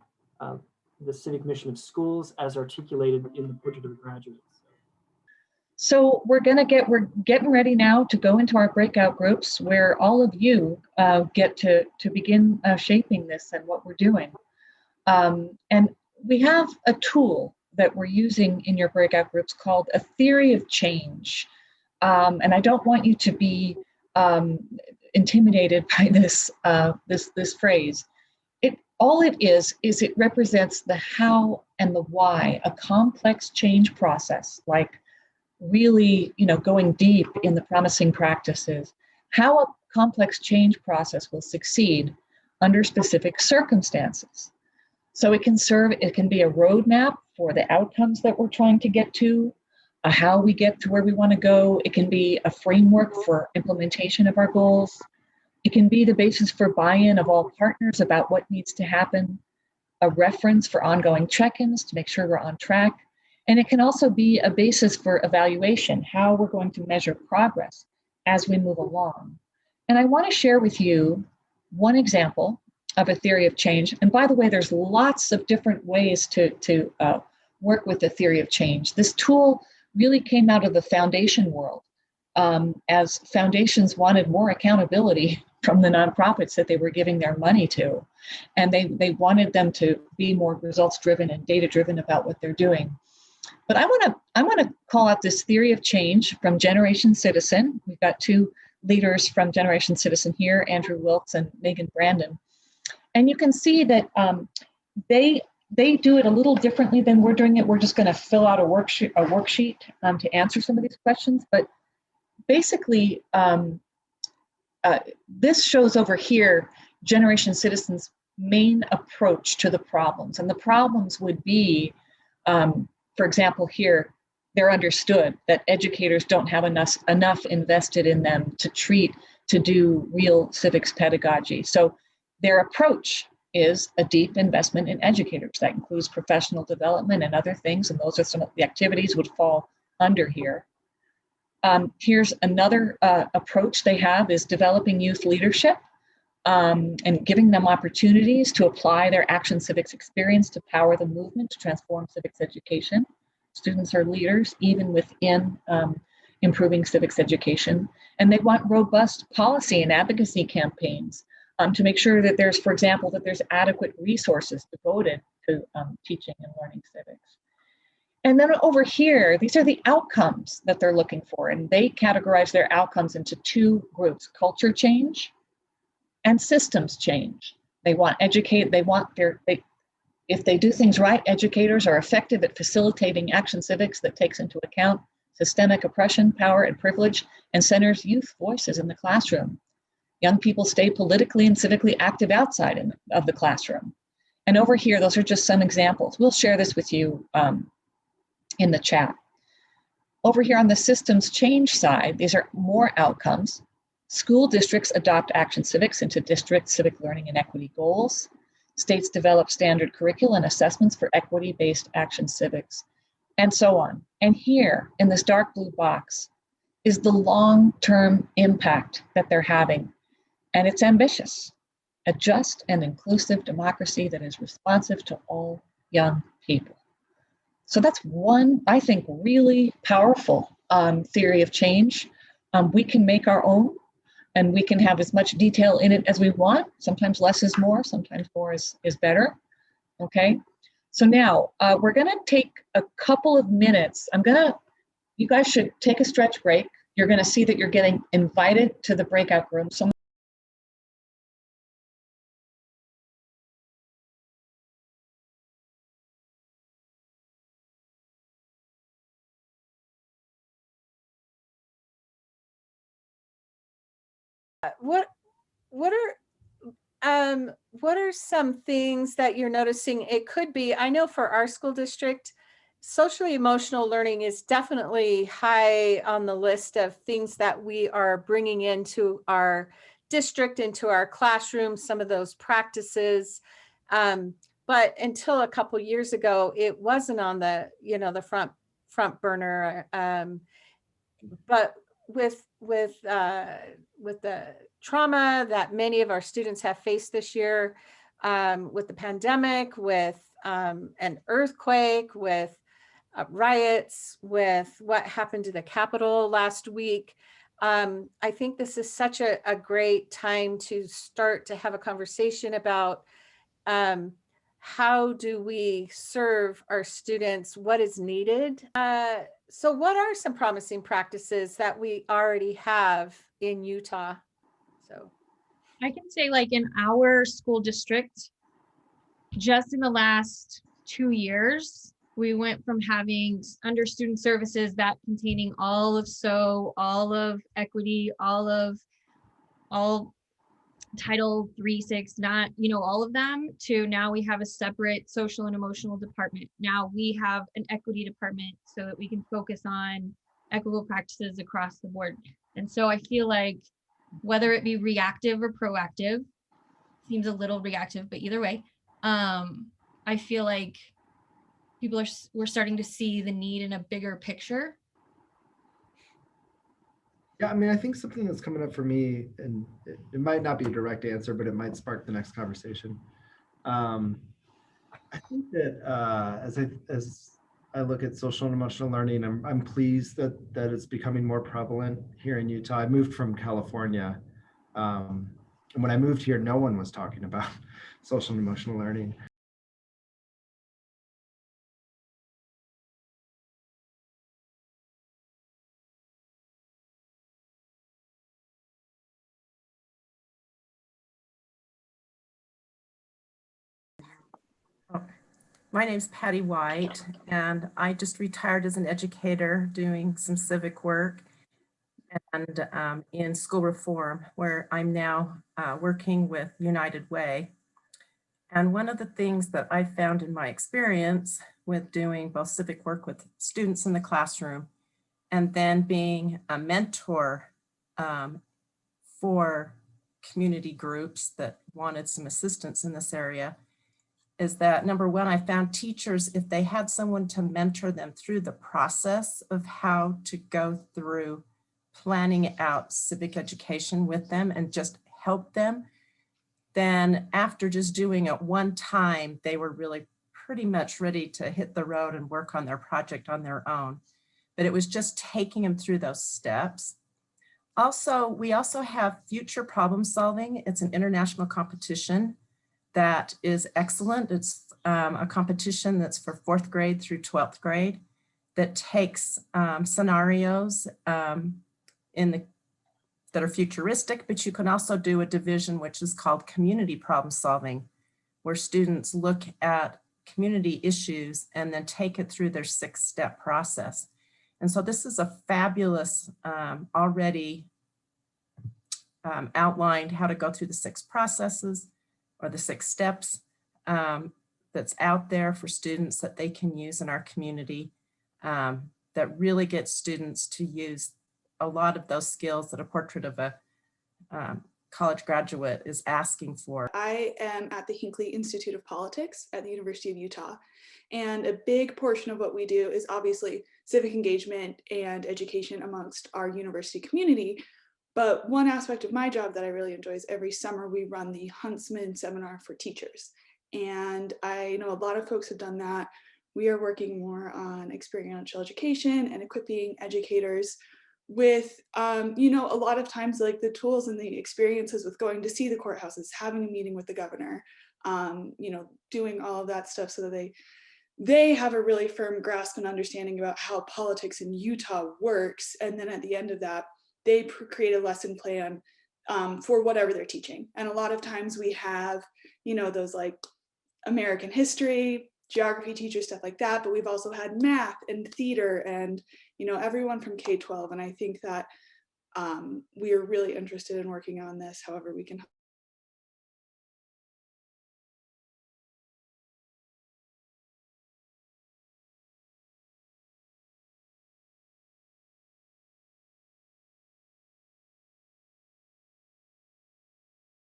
the civic mission of schools as articulated in the Portrait of a Graduate. So we're getting ready now to go into our breakout groups where all of you get to begin shaping this and what we're doing. And we have a tool that we're using in your breakout groups called a theory of change. And I don't want you to be intimidated by this phrase. All it is it represents the how and the why, a complex change process, like really, going deep in the promising practices, how a complex change process will succeed under specific circumstances. So it can be a roadmap for the outcomes that we're trying to get to, how we get to where we want to go. It can be a framework for implementation of our goals. It can be the basis for buy-in of all partners about what needs to happen, a reference for ongoing check-ins to make sure we're on track. And it can also be a basis for evaluation, how we're going to measure progress as we move along. And I want to share with you one example of a theory of change. And by the way, there's lots of different ways to work with the theory of change. This tool really came out of the foundation world, as foundations wanted more accountability from the nonprofits that they were giving their money to. And they wanted them to be more results-driven and data-driven about what they're doing. But I want to call out this theory of change from Generation Citizen. We've got two leaders from Generation Citizen here, Andrew Wilkes and Megan Brandon. And you can see that they do it a little differently than we're doing it. We're just going to fill out a worksheet to answer some of these questions. But basically, this shows over here Generation Citizen's main approach to the problems. And the problems would be, for example, here, they're understood that educators don't have enough invested in them to do real civics pedagogy. So their approach is a deep investment in educators. That includes professional development and other things, and those are some of the activities would fall under here. Here's another approach they have is developing youth leadership and giving them opportunities to apply their action civics experience to power the movement to transform civics education. Students are leaders even within improving civics education. And they want robust policy and advocacy campaigns to make sure that there's, for example, that there's adequate resources devoted to teaching and learning civics. And then over here, these are the outcomes that they're looking for. And they categorize their outcomes into two groups: culture change and systems change. They want if they do things right, educators are effective at facilitating action civics that takes into account systemic oppression, power, and privilege, and centers youth voices in the classroom. Young people stay politically and civically active outside of the classroom. And over here, those are just some examples. We'll share this with you in the chat. Over here on the systems change side, these are more outcomes. School districts adopt action civics into district civic learning and equity goals. States develop standard curricula and assessments for equity-based action civics, and so on. And here in this dark blue box is the long-term impact that they're having. And it's ambitious: a just and inclusive democracy that is responsive to all young people. So that's one, I think, really powerful theory of change. We can make our own, and we can have as much detail in it as we want. Sometimes less is more, sometimes more is better. Okay, so now we're gonna take a couple of minutes. You guys should take a stretch break. You're gonna see that you're getting invited to the breakout room. So what are some things that you're noticing? It could be, I know for our school district, socially emotional learning is definitely high on the list of things that we are bringing into our district, into our classrooms, some of those practices. But until a couple years ago, it wasn't on the, the front burner. But with the trauma that many of our students have faced this year, with the pandemic, with an earthquake, with riots, with what happened to the Capitol last week, I think this is such a great time to start to have a conversation about how do we serve our students, what is needed. So what are some promising practices that we already have in Utah? So I can say, like, in our school district, just in the last 2 years, we went from having under student services that containing all of all of equity, all Title 3, 6, not, all of them, to now we have a separate social and emotional department. Now we have an equity department so that we can focus on equitable practices across the board. And so I feel like whether it be reactive or proactive, seems a little reactive, but either way, I feel like we're starting to see the need in a bigger picture. Yeah, I mean, I think something that's coming up for me, and it might not be a direct answer, but it might spark the next conversation. I think that as I look at social and emotional learning, I'm pleased that it's becoming more prevalent here in Utah. I moved from California, and when I moved here, no one was talking about social and emotional learning. My name's Patty White, and I just retired as an educator doing some civic work and in school reform, where I'm now working with United Way. And one of the things that I found in my experience with doing both civic work with students in the classroom and then being a mentor for community groups that wanted some assistance in this area is that, number one, I found teachers, if they had someone to mentor them through the process of how to go through planning out civic education with them and just help them, then after just doing it one time, they were really pretty much ready to hit the road and work on their project on their own. But it was just taking them through those steps. Also, we also have future problem solving. It's an international competition that is excellent. It's a competition that's for 4th grade through 12th grade that takes scenarios that are futuristic, but you can also do a division which is called community problem solving, where students look at community issues and then take it through their 6-step process. And so this is a fabulous already outlined how to go through the 6 processes or the 6 steps that's out there for students that they can use in our community that really gets students to use a lot of those skills that a portrait of a college graduate is asking for. I am at the Hinckley Institute of Politics at the University of Utah. And a big portion of what we do is obviously civic engagement and education amongst our university community. But one aspect of my job that I really enjoy is every summer we run the Huntsman Seminar for Teachers. And I know a lot of folks have done that we are working more on experiential education and equipping educators with, you know, a lot of times like the tools and the experiences with going to see the courthouses, having a meeting with the governor, you know, doing all of that stuff so that they have a really firm grasp and understanding about how politics in Utah works. And then at the end of that, they create a lesson plan for whatever they're teaching. And a lot of times we have, you know, those like American history, geography teachers, stuff like that. But we've also had math and theater and, you know, everyone from K-12. And I think that we are really interested in working on this, however we can.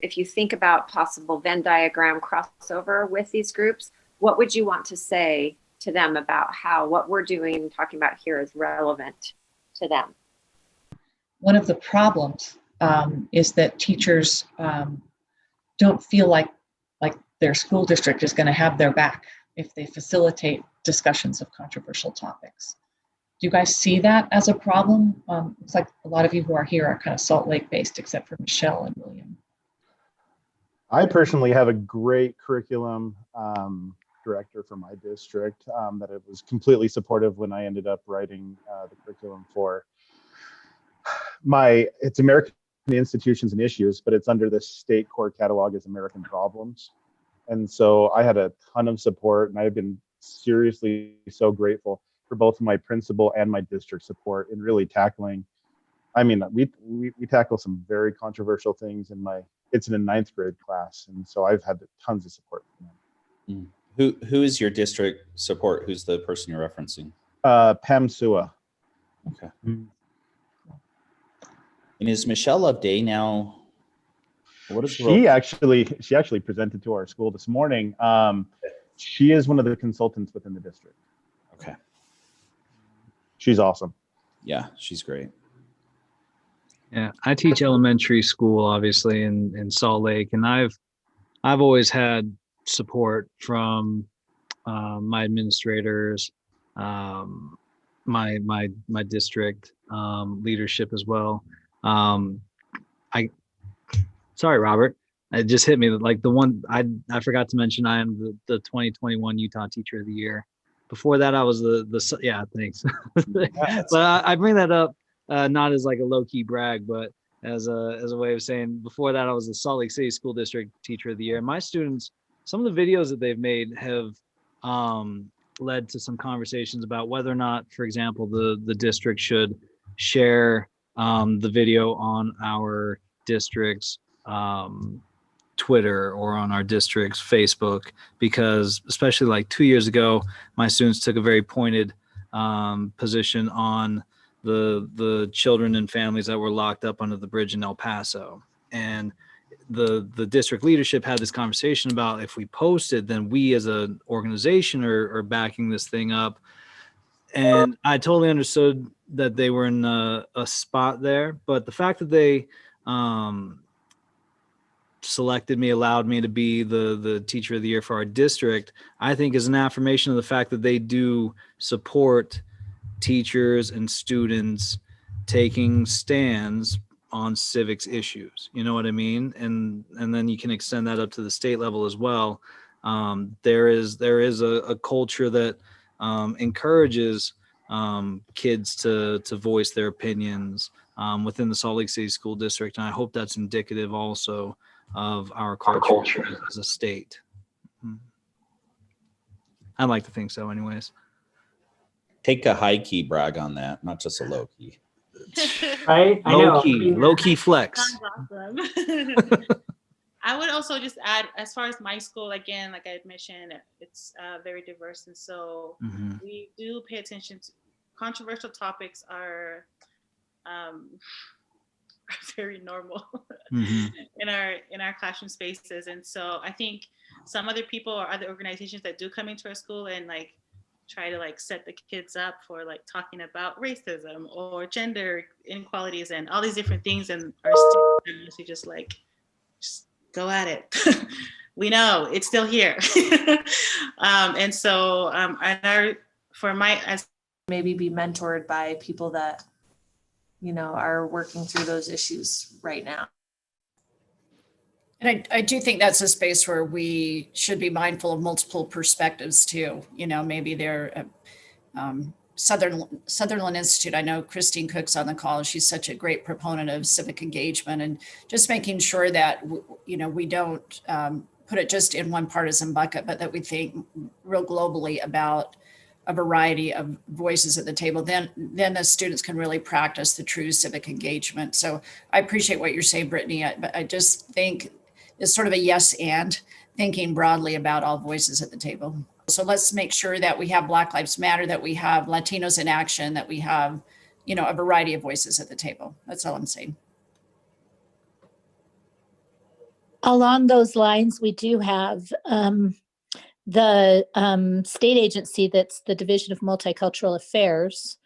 If you think about possible Venn diagram crossover with these groups, what would you want to say to them about how what we're doing and talking about here is relevant to them? One of the problems is that teachers don't feel like their school district is going to have their back if they facilitate discussions of controversial topics. Do you guys see that as a problem? It's like a lot of you who are here are kind of Salt Lake based, except for Michelle and William. I personally have a great curriculum director for my district that it was completely supportive when I ended up writing the curriculum for it's American Institutions and Issues, but it's under the state core catalog as American Problems. And so I had a ton of support, and I've been seriously so grateful for both my principal and my district support in really tackling. I mean, we tackle some very controversial things it's in a 9th grade class. And so I've had tons of support from them. Who is your district support? Who's the person you're referencing? Pam Sua. Okay. And is Michelle Loveday now? What is she actually presented to our school this morning. She is one of the consultants within the district. Okay. She's awesome. Yeah, she's great. Yeah, I teach elementary school, obviously, in Salt Lake, and I've always had support from my administrators, my district leadership as well. Sorry, Robert, it just hit me like the one I forgot to mention. I am the 2021 Utah Teacher of the Year. Before that, I was the yeah, thanks. But I bring that up. Not as like a low-key brag, but as a way of saying, before that I was the Salt Lake City School District Teacher of the Year. And my students, some of the videos that they've made have led to some conversations about whether or not, for example, the district should share the video on our district's Twitter or on our district's Facebook, because especially like 2 years ago, my students took a very pointed position on the children and families that were locked up under the bridge in El Paso. And the district leadership had this conversation about, if we posted, then we as an organization are backing this thing up. And I totally understood that they were in a spot there, but the fact that they selected me, allowed me to be the Teacher of the Year for our district, I think is an affirmation of the fact that they do support teachers and students taking stands on civics issues. You know what I mean? And then you can extend that up to the state level as well. There is a culture that encourages kids to voice their opinions within the Salt Lake City School District, and I hope that's indicative also of our culture as a state. I'd like to think so, anyways. Take a high key brag on that, not just a low key. Right? Low key flex. Awesome. I would also just add, as far as my school, again, like I had mentioned, it's very diverse. And so we do pay attention to controversial topics are very normal in our classroom spaces. And so I think some other people or other organizations that do come into our school and like try to like set the kids up for like talking about racism or gender inequalities and all these different things, and our students just go at it. we know it's still here. And so as maybe be mentored by people that, are working through those issues right now. And I do think that's a space where we should be mindful of multiple perspectives too. Maybe they're Sutherland Institute. I know Christine Cook's on the call. She's such a great proponent of civic engagement, and just making sure that, we don't put it just in one partisan bucket, but that we think real globally about a variety of voices at the table. Then the students can really practice the true civic engagement. So I appreciate what you're saying, Brittany, but I just think it's sort of a yes and thinking broadly about all voices at the table. So let's make sure that we have Black Lives Matter, that we have Latinos in action, that we have, a variety of voices at the table. That's all I'm saying. Along those lines, we do have the state agency that's the Division of Multicultural Affairs,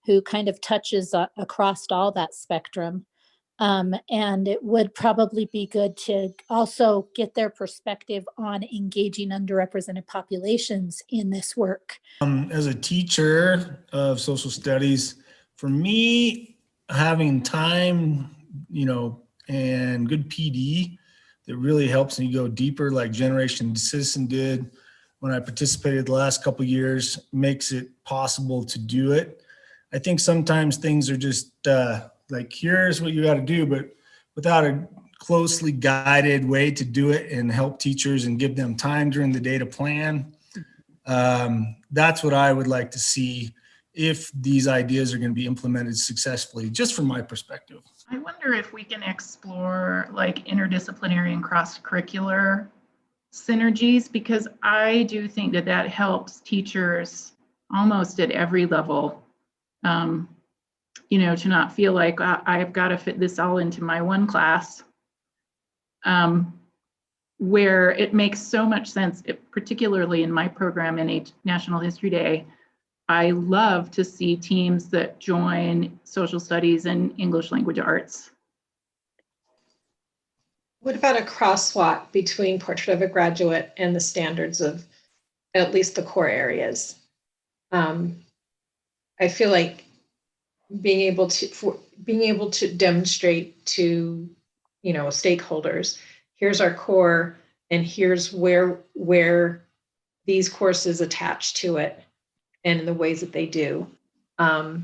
who kind of touches across all that spectrum. And it would probably be good to also get their perspective on engaging underrepresented populations in this work. As a teacher of social studies, for me, having time, and good PD that really helps me go deeper, like Generation Citizen did when I participated the last couple of years, makes it possible to do it. I think sometimes things are just like, here's what you got to do, but without a closely guided way to do it and help teachers and give them time during the day to plan. That's what I would like to see if these ideas are going to be implemented successfully, just from my perspective. I wonder if we can explore like interdisciplinary and cross-curricular synergies, because I do think that helps teachers almost at every level. To not feel like I've got to fit this all into my one class, where it makes so much sense, particularly in my program in National History Day. I love to see teams that join social studies and English language arts. What about a crosswalk between Portrait of a Graduate and the standards of at least the core areas? I feel like being able to demonstrate to stakeholders, here's our core and here's where these courses attach to it and in the ways that they do. I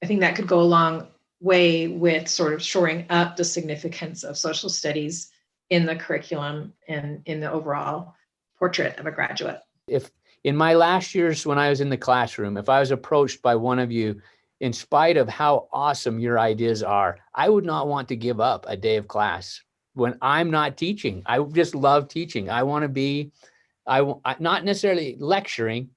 think that could go a long way with sort of shoring up the significance of social studies in the curriculum and in the overall portrait of a graduate. If in my last years when I was in the classroom, if I was approached by one of you, in spite of how awesome your ideas are, I would not want to give up a day of class when I'm not teaching. I just love teaching. I want to be, not necessarily lecturing,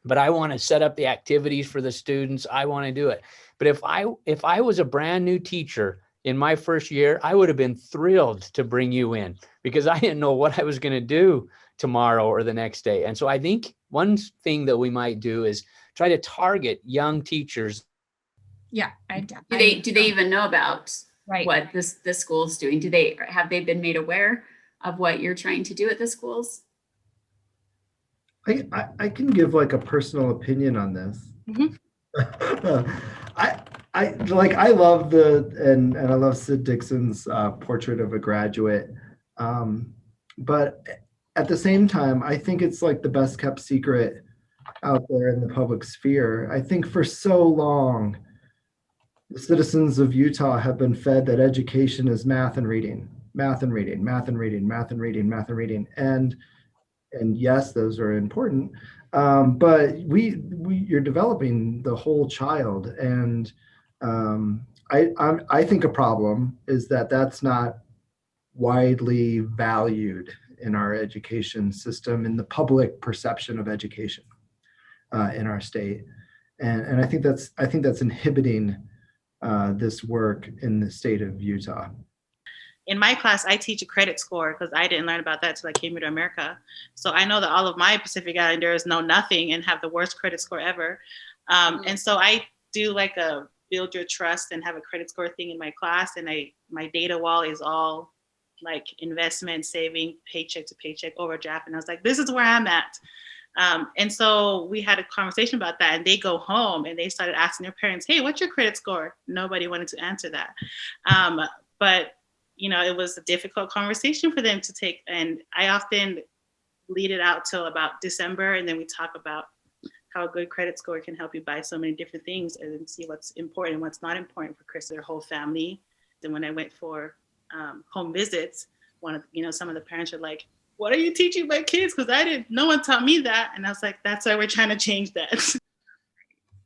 but I want to set up the activities for the students. I want to do it. But if I was a brand new teacher in my first year, I would have been thrilled to bring you in because I didn't know what I was going to do tomorrow or the next day. And so I think one thing that we might do is try to target young teachers. Yeah. Do they even know about what this school is doing? Have they been made aware of what you're trying to do at the schools? I can give like a personal opinion on this. Mm-hmm. I love and I love Sid Dickson's Portrait of a Graduate, but at the same time, I think it's like the best kept secret out there in the public sphere. I think for so long, the citizens of Utah have been fed that education is math and reading, math and reading, math and reading, math and reading, math and reading, and yes, those are important, but you're developing the whole child, and I think a problem is that that's not widely valued in our education system, in the public perception of education in our state, and I think that's inhibiting this work in the state of Utah. In my class, I teach a credit score because I didn't learn about that until I came here to America. So I know that all of my Pacific Islanders know nothing and have the worst credit score ever. And so I do like a build your trust and have a credit score thing in my class. And my data wall is all like investment, saving, paycheck to paycheck, overdraft. And I was like, this is where I'm at. And so we had a conversation about that, and they go home and they started asking their parents, hey, what's your credit score? Nobody wanted to answer that. But, you know, it was a difficult conversation for them to take. And I often lead it out till about December, and then we talk about how a good credit score can help you buy so many different things and then see what's important and what's not important for Chris and their whole family. Then when I went for home visits, some of the parents are like, what are you teaching my kids? Because no one taught me that. And I was like, that's why we're trying to change that.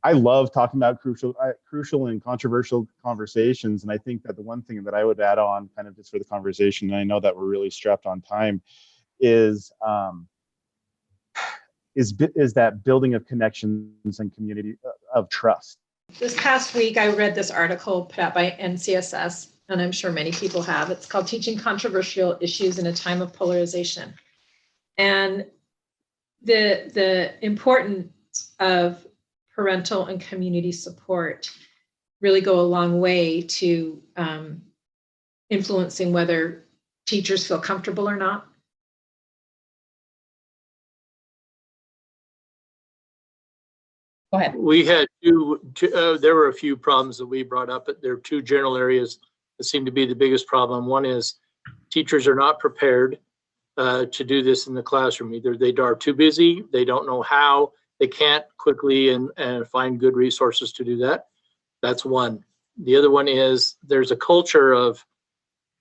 I love talking about crucial and controversial conversations. And I think that the one thing that I would add on kind of just for the conversation, and I know that we're really strapped on time, is that building of connections and community of trust. This past week, I read this article put out by NCSS, and I'm sure many people have. It's called Teaching Controversial Issues in a Time of Polarization. And the importance of parental and community support really go a long way to influencing whether teachers feel comfortable or not. Go ahead. We had there were a few problems that we brought up, but there are two general areas that seem to be the biggest problem. One is teachers are not prepared to do this in the classroom. Either they are too busy, they don't know how, they can't quickly and find good resources to do that. That's one. The other one is there's a culture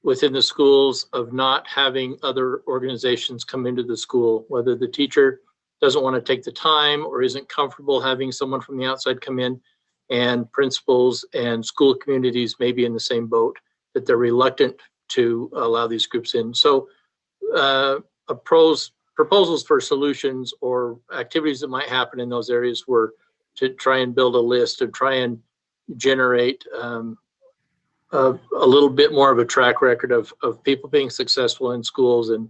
within the schools of not having other organizations come into the school, whether the teacher doesn't want to take the time or isn't comfortable having someone from the outside come in, and principals and school communities may be in the same boat, that they're reluctant to allow these groups in. So proposals for solutions or activities that might happen in those areas were to try and build a list, to try and generate a little bit more of a track record of people being successful in schools and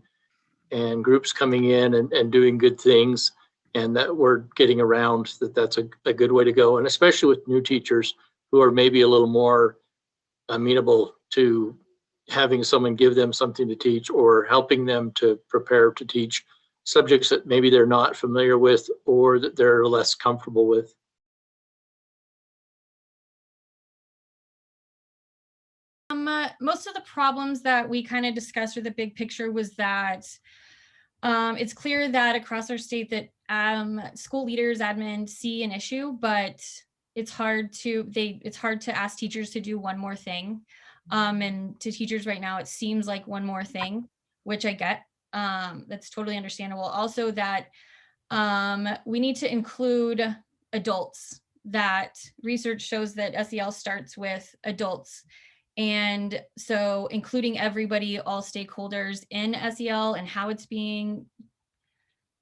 groups coming in and doing good things, and that we're getting around that's a good way to go. And especially with new teachers who are maybe a little more amenable to having someone give them something to teach or helping them to prepare to teach subjects that maybe they're not familiar with or that they're less comfortable with. Most of the problems that we kind of discussed, or the big picture, was that it's clear that across our state that school leaders, admin see an issue, but it's hard to ask teachers to do one more thing. And to teachers right now, it seems like one more thing, which I get. That's totally understandable. Also that we need to include adults, that research shows that SEL starts with adults. And so including everybody, all stakeholders in SEL and how it's being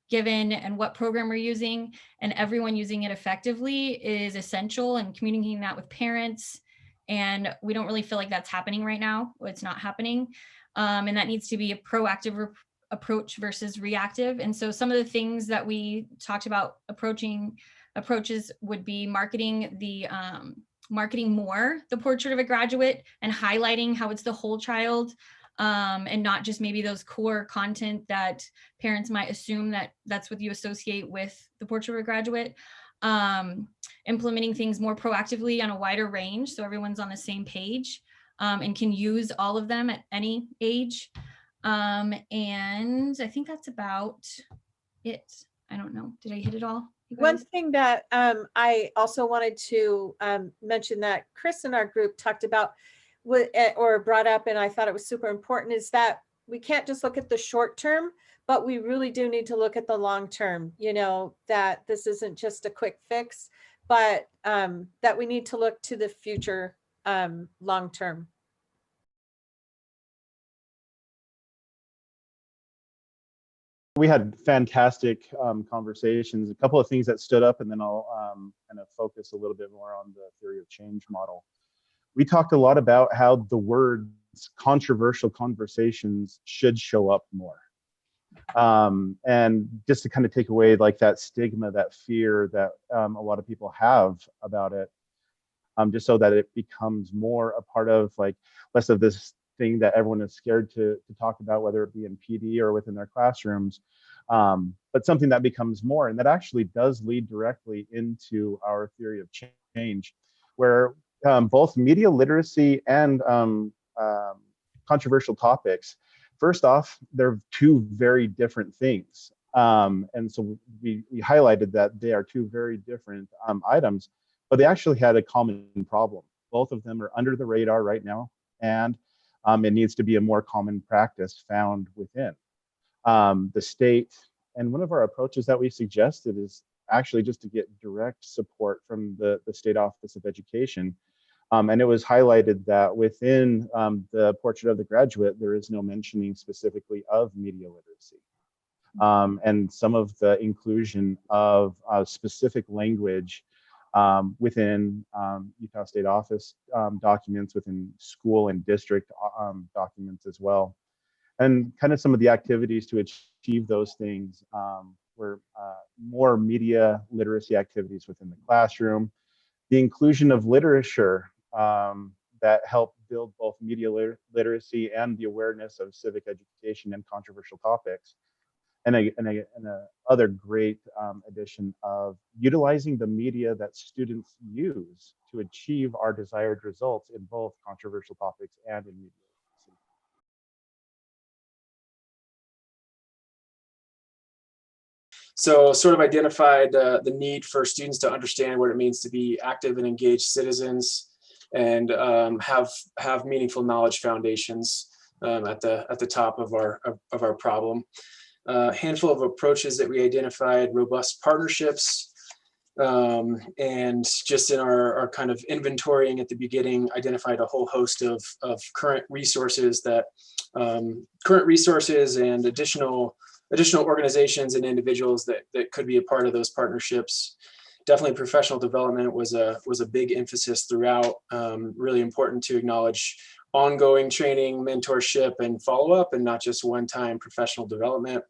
given and what program we're using and everyone using it effectively is essential, and communicating that with parents. And we don't really feel like that's happening right now. It's not happening. And that needs to be a proactive approach versus reactive. And so some of the things that we talked about approaches would be marketing more the portrait of a graduate and highlighting how it's the whole child, and not just maybe those core content that parents might assume that that's what you associate with the portrait of a graduate. Implementing things more proactively on a wider range so everyone's on the same page and can use all of them at any age. And I think that's about it. I don't know. Did I hit it all? One thing that I also wanted to mention that Chris in our group talked about or brought up, and I thought it was super important, is that we can't just look at the short term, but we really do need to look at the long term, that this isn't just a quick fix, but that we need to look to the future long term. We had fantastic conversations. A couple of things that stood up, and then I'll kind of focus a little bit more on the theory of change model. We talked a lot about how the words controversial conversations should show up more. And just to kind of take away like that stigma, that fear that a lot of people have about it, just so that it becomes more a part of like less of this thing that everyone is scared to talk about, whether it be in PD or within their classrooms, but something that becomes more, and that actually does lead directly into our theory of change, where both media literacy and controversial topics, first off, they're two very different things. And so we highlighted that they are two very different items, but they actually had a common problem. Both of them are under the radar right now, and it needs to be a more common practice found within the state. And one of our approaches that we suggested is actually just to get direct support from the State Office of Education. And it was highlighted that within the portrait of the graduate, there is no mentioning specifically of media literacy. And some of the inclusion of specific language within Utah State Office documents, within school and district documents as well. And kind of some of the activities to achieve those things were more media literacy activities within the classroom, the inclusion of literature that help build both media literacy and the awareness of civic education and controversial topics. And a other great addition of utilizing the media that students use to achieve our desired results in both controversial topics and in media literacy. So sort of identified the need for students to understand what it means to be active and engaged citizens, and have meaningful knowledge foundations at the top of our problem. A handful of approaches that we identified: robust partnerships, and just in our kind of inventorying at the beginning, identified a whole host of current resources and additional organizations and individuals that could be a part of those partnerships. Definitely professional development was a big emphasis throughout. Really important to acknowledge ongoing training, mentorship, and follow-up, and not just one-time professional development.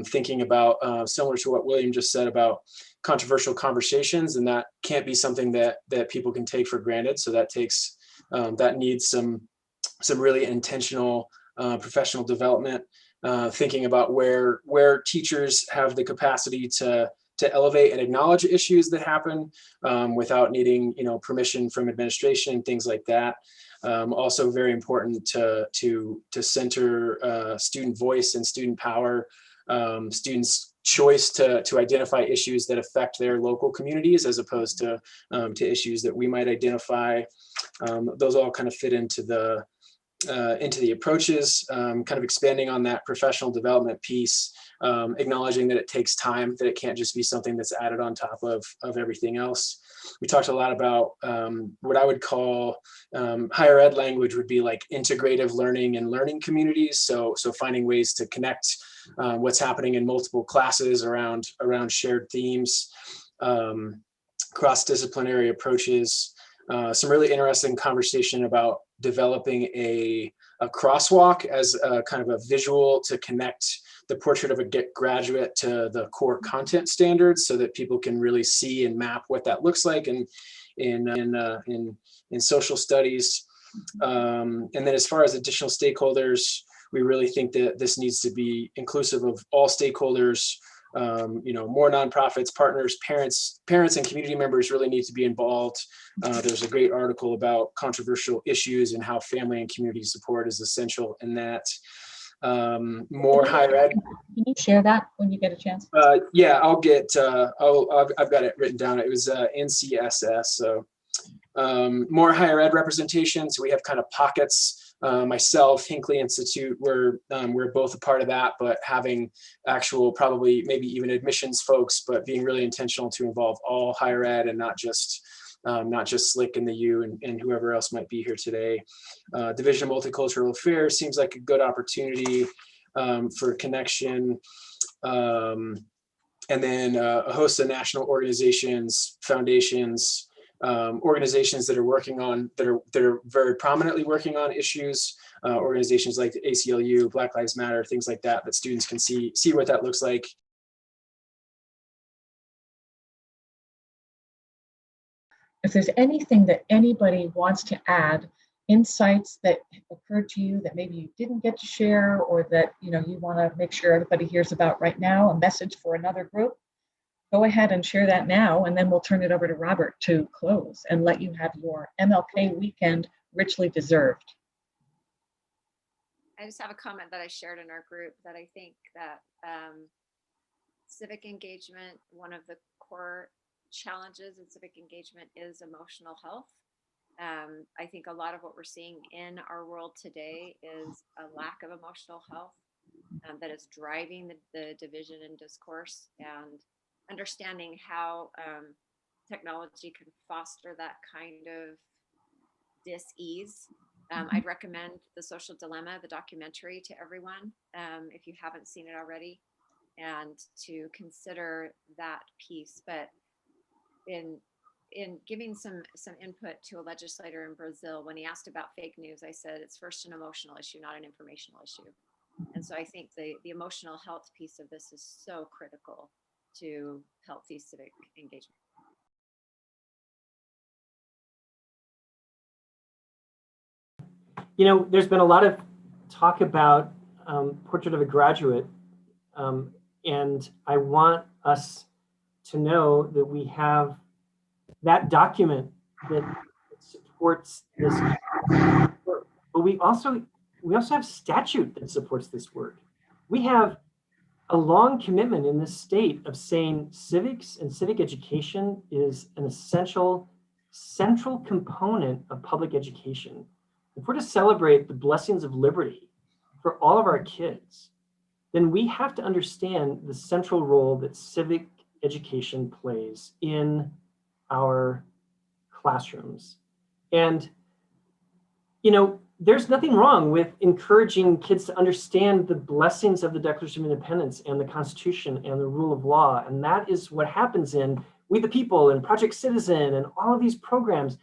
Thinking about, similar to what William just said about controversial conversations, and that can't be something that people can take for granted. So that takes, that needs some really intentional professional development. Thinking about where teachers have the capacity to elevate and acknowledge issues that happen without needing, permission from administration, things like that. Also very important to center student voice and student power, students' choice to identify issues that affect their local communities as opposed to issues that we might identify. Those all kind of fit into the approaches, kind of expanding on that professional development piece, acknowledging that it takes time, that it can't just be something that's added on top of everything else. We talked a lot about what I would call higher ed language would be like integrative learning and learning communities. So finding ways to connect what's happening in multiple classes around shared themes, cross-disciplinary approaches. Some really interesting conversation about developing a crosswalk as a kind of a visual to connect the portrait of a graduate to the core content standards, so that people can really see and map what that looks like in social studies. And then as far as additional stakeholders, we really think that this needs to be inclusive of all stakeholders. More nonprofits, partners, parents and community members really need to be involved. There's a great article about controversial issues and how family and community support is essential in that. More higher ed. Can you share that when you get a chance? Yeah, I'll get, I've got it written down. It was NCSS. So more higher ed representation. So we have kind of pockets. Myself, Hinckley Institute, we're both a part of that, but having actual, probably maybe even admissions folks, but being really intentional to involve all higher ed and not just Slick and the U and whoever else might be here today. Division of Multicultural Affairs seems like a good opportunity for connection. And then a host of national organizations, foundations, organizations that are working on, that are very prominently working on issues, organizations like the ACLU, Black Lives Matter, things like that, that students can see what that looks like. If there's anything that anybody wants to add insights that occurred to you that maybe you didn't get to share, or that you want to make sure everybody hears about right now, a message for another group, go ahead and share that now, and then we'll turn it over to Robert to close and let you have your MLK weekend richly deserved. I just have a comment that I shared in our group that I think that civic engagement, one of the core challenges in civic engagement is emotional health. I think a lot of what we're seeing in our world today is a lack of emotional health that is driving the division and discourse, and understanding how technology can foster that kind of dis-ease. I'd recommend The Social Dilemma, the documentary, to everyone if you haven't seen it already, and to consider that piece. But in giving some input to a legislator in Brazil, when he asked about fake news, I said it's first an emotional issue, not an informational issue. And so I think the emotional health piece of this is so critical to healthy civic engagement. There's been a lot of talk about Portrait of a Graduate, and I want us to know that we have that document that supports this work. But we also have statute that supports this work. We have a long commitment in this state of saying civics and civic education is an essential, central component of public education. If we're to celebrate the blessings of liberty for all of our kids, then we have to understand the central role that civic education plays in our classrooms. And, there's nothing wrong with encouraging kids to understand the blessings of the Declaration of Independence and the Constitution and the rule of law. And that is what happens in We the People and Project Citizen and all of these programs,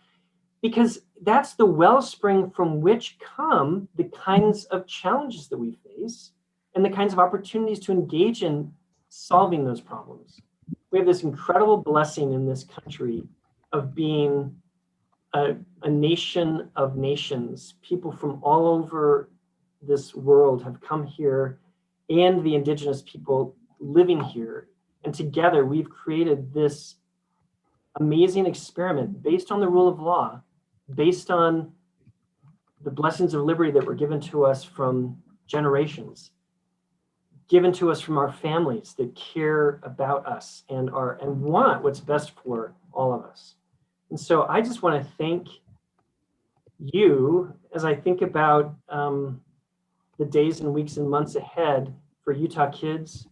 because that's the wellspring from which come the kinds of challenges that we face and the kinds of opportunities to engage in solving those problems. We have this incredible blessing in this country of being a nation of nations. People from all over this world have come here, and the indigenous people living here. And together we've created this amazing experiment based on the rule of law, based on the blessings of liberty that were given to us from generations, given to us from our families that care about us and want what's best for all of us. And so I just want to thank you as I think about the days and weeks and months ahead for Utah kids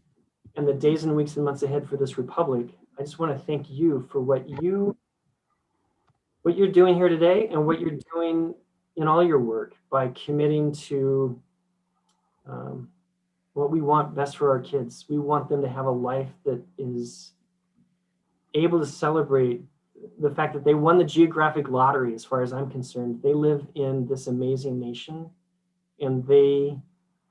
and the days and weeks and months ahead for this republic. I just want to thank you for what you're doing here today and what you're doing in all your work by committing to what we want best for our kids. We want them to have a life that is able to celebrate the fact that they won the geographic lottery. As far as I'm concerned, they live in this amazing nation, and they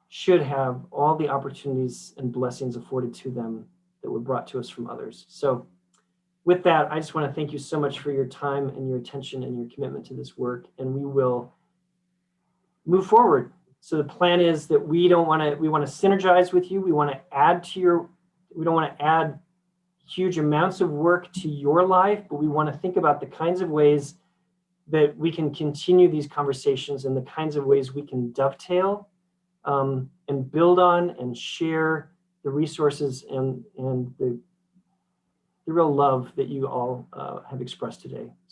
should have all the opportunities and blessings afforded to them that were brought to us from others. So with that, I just want to thank you so much for your time and your attention and your commitment to this work, and we will move forward. So the plan is that we want to synergize with you. We want to we don't want to add huge amounts of work to your life, but we want to think about the kinds of ways that we can continue these conversations and the kinds of ways we can dovetail and build on and share the resources and the real love that you all have expressed today.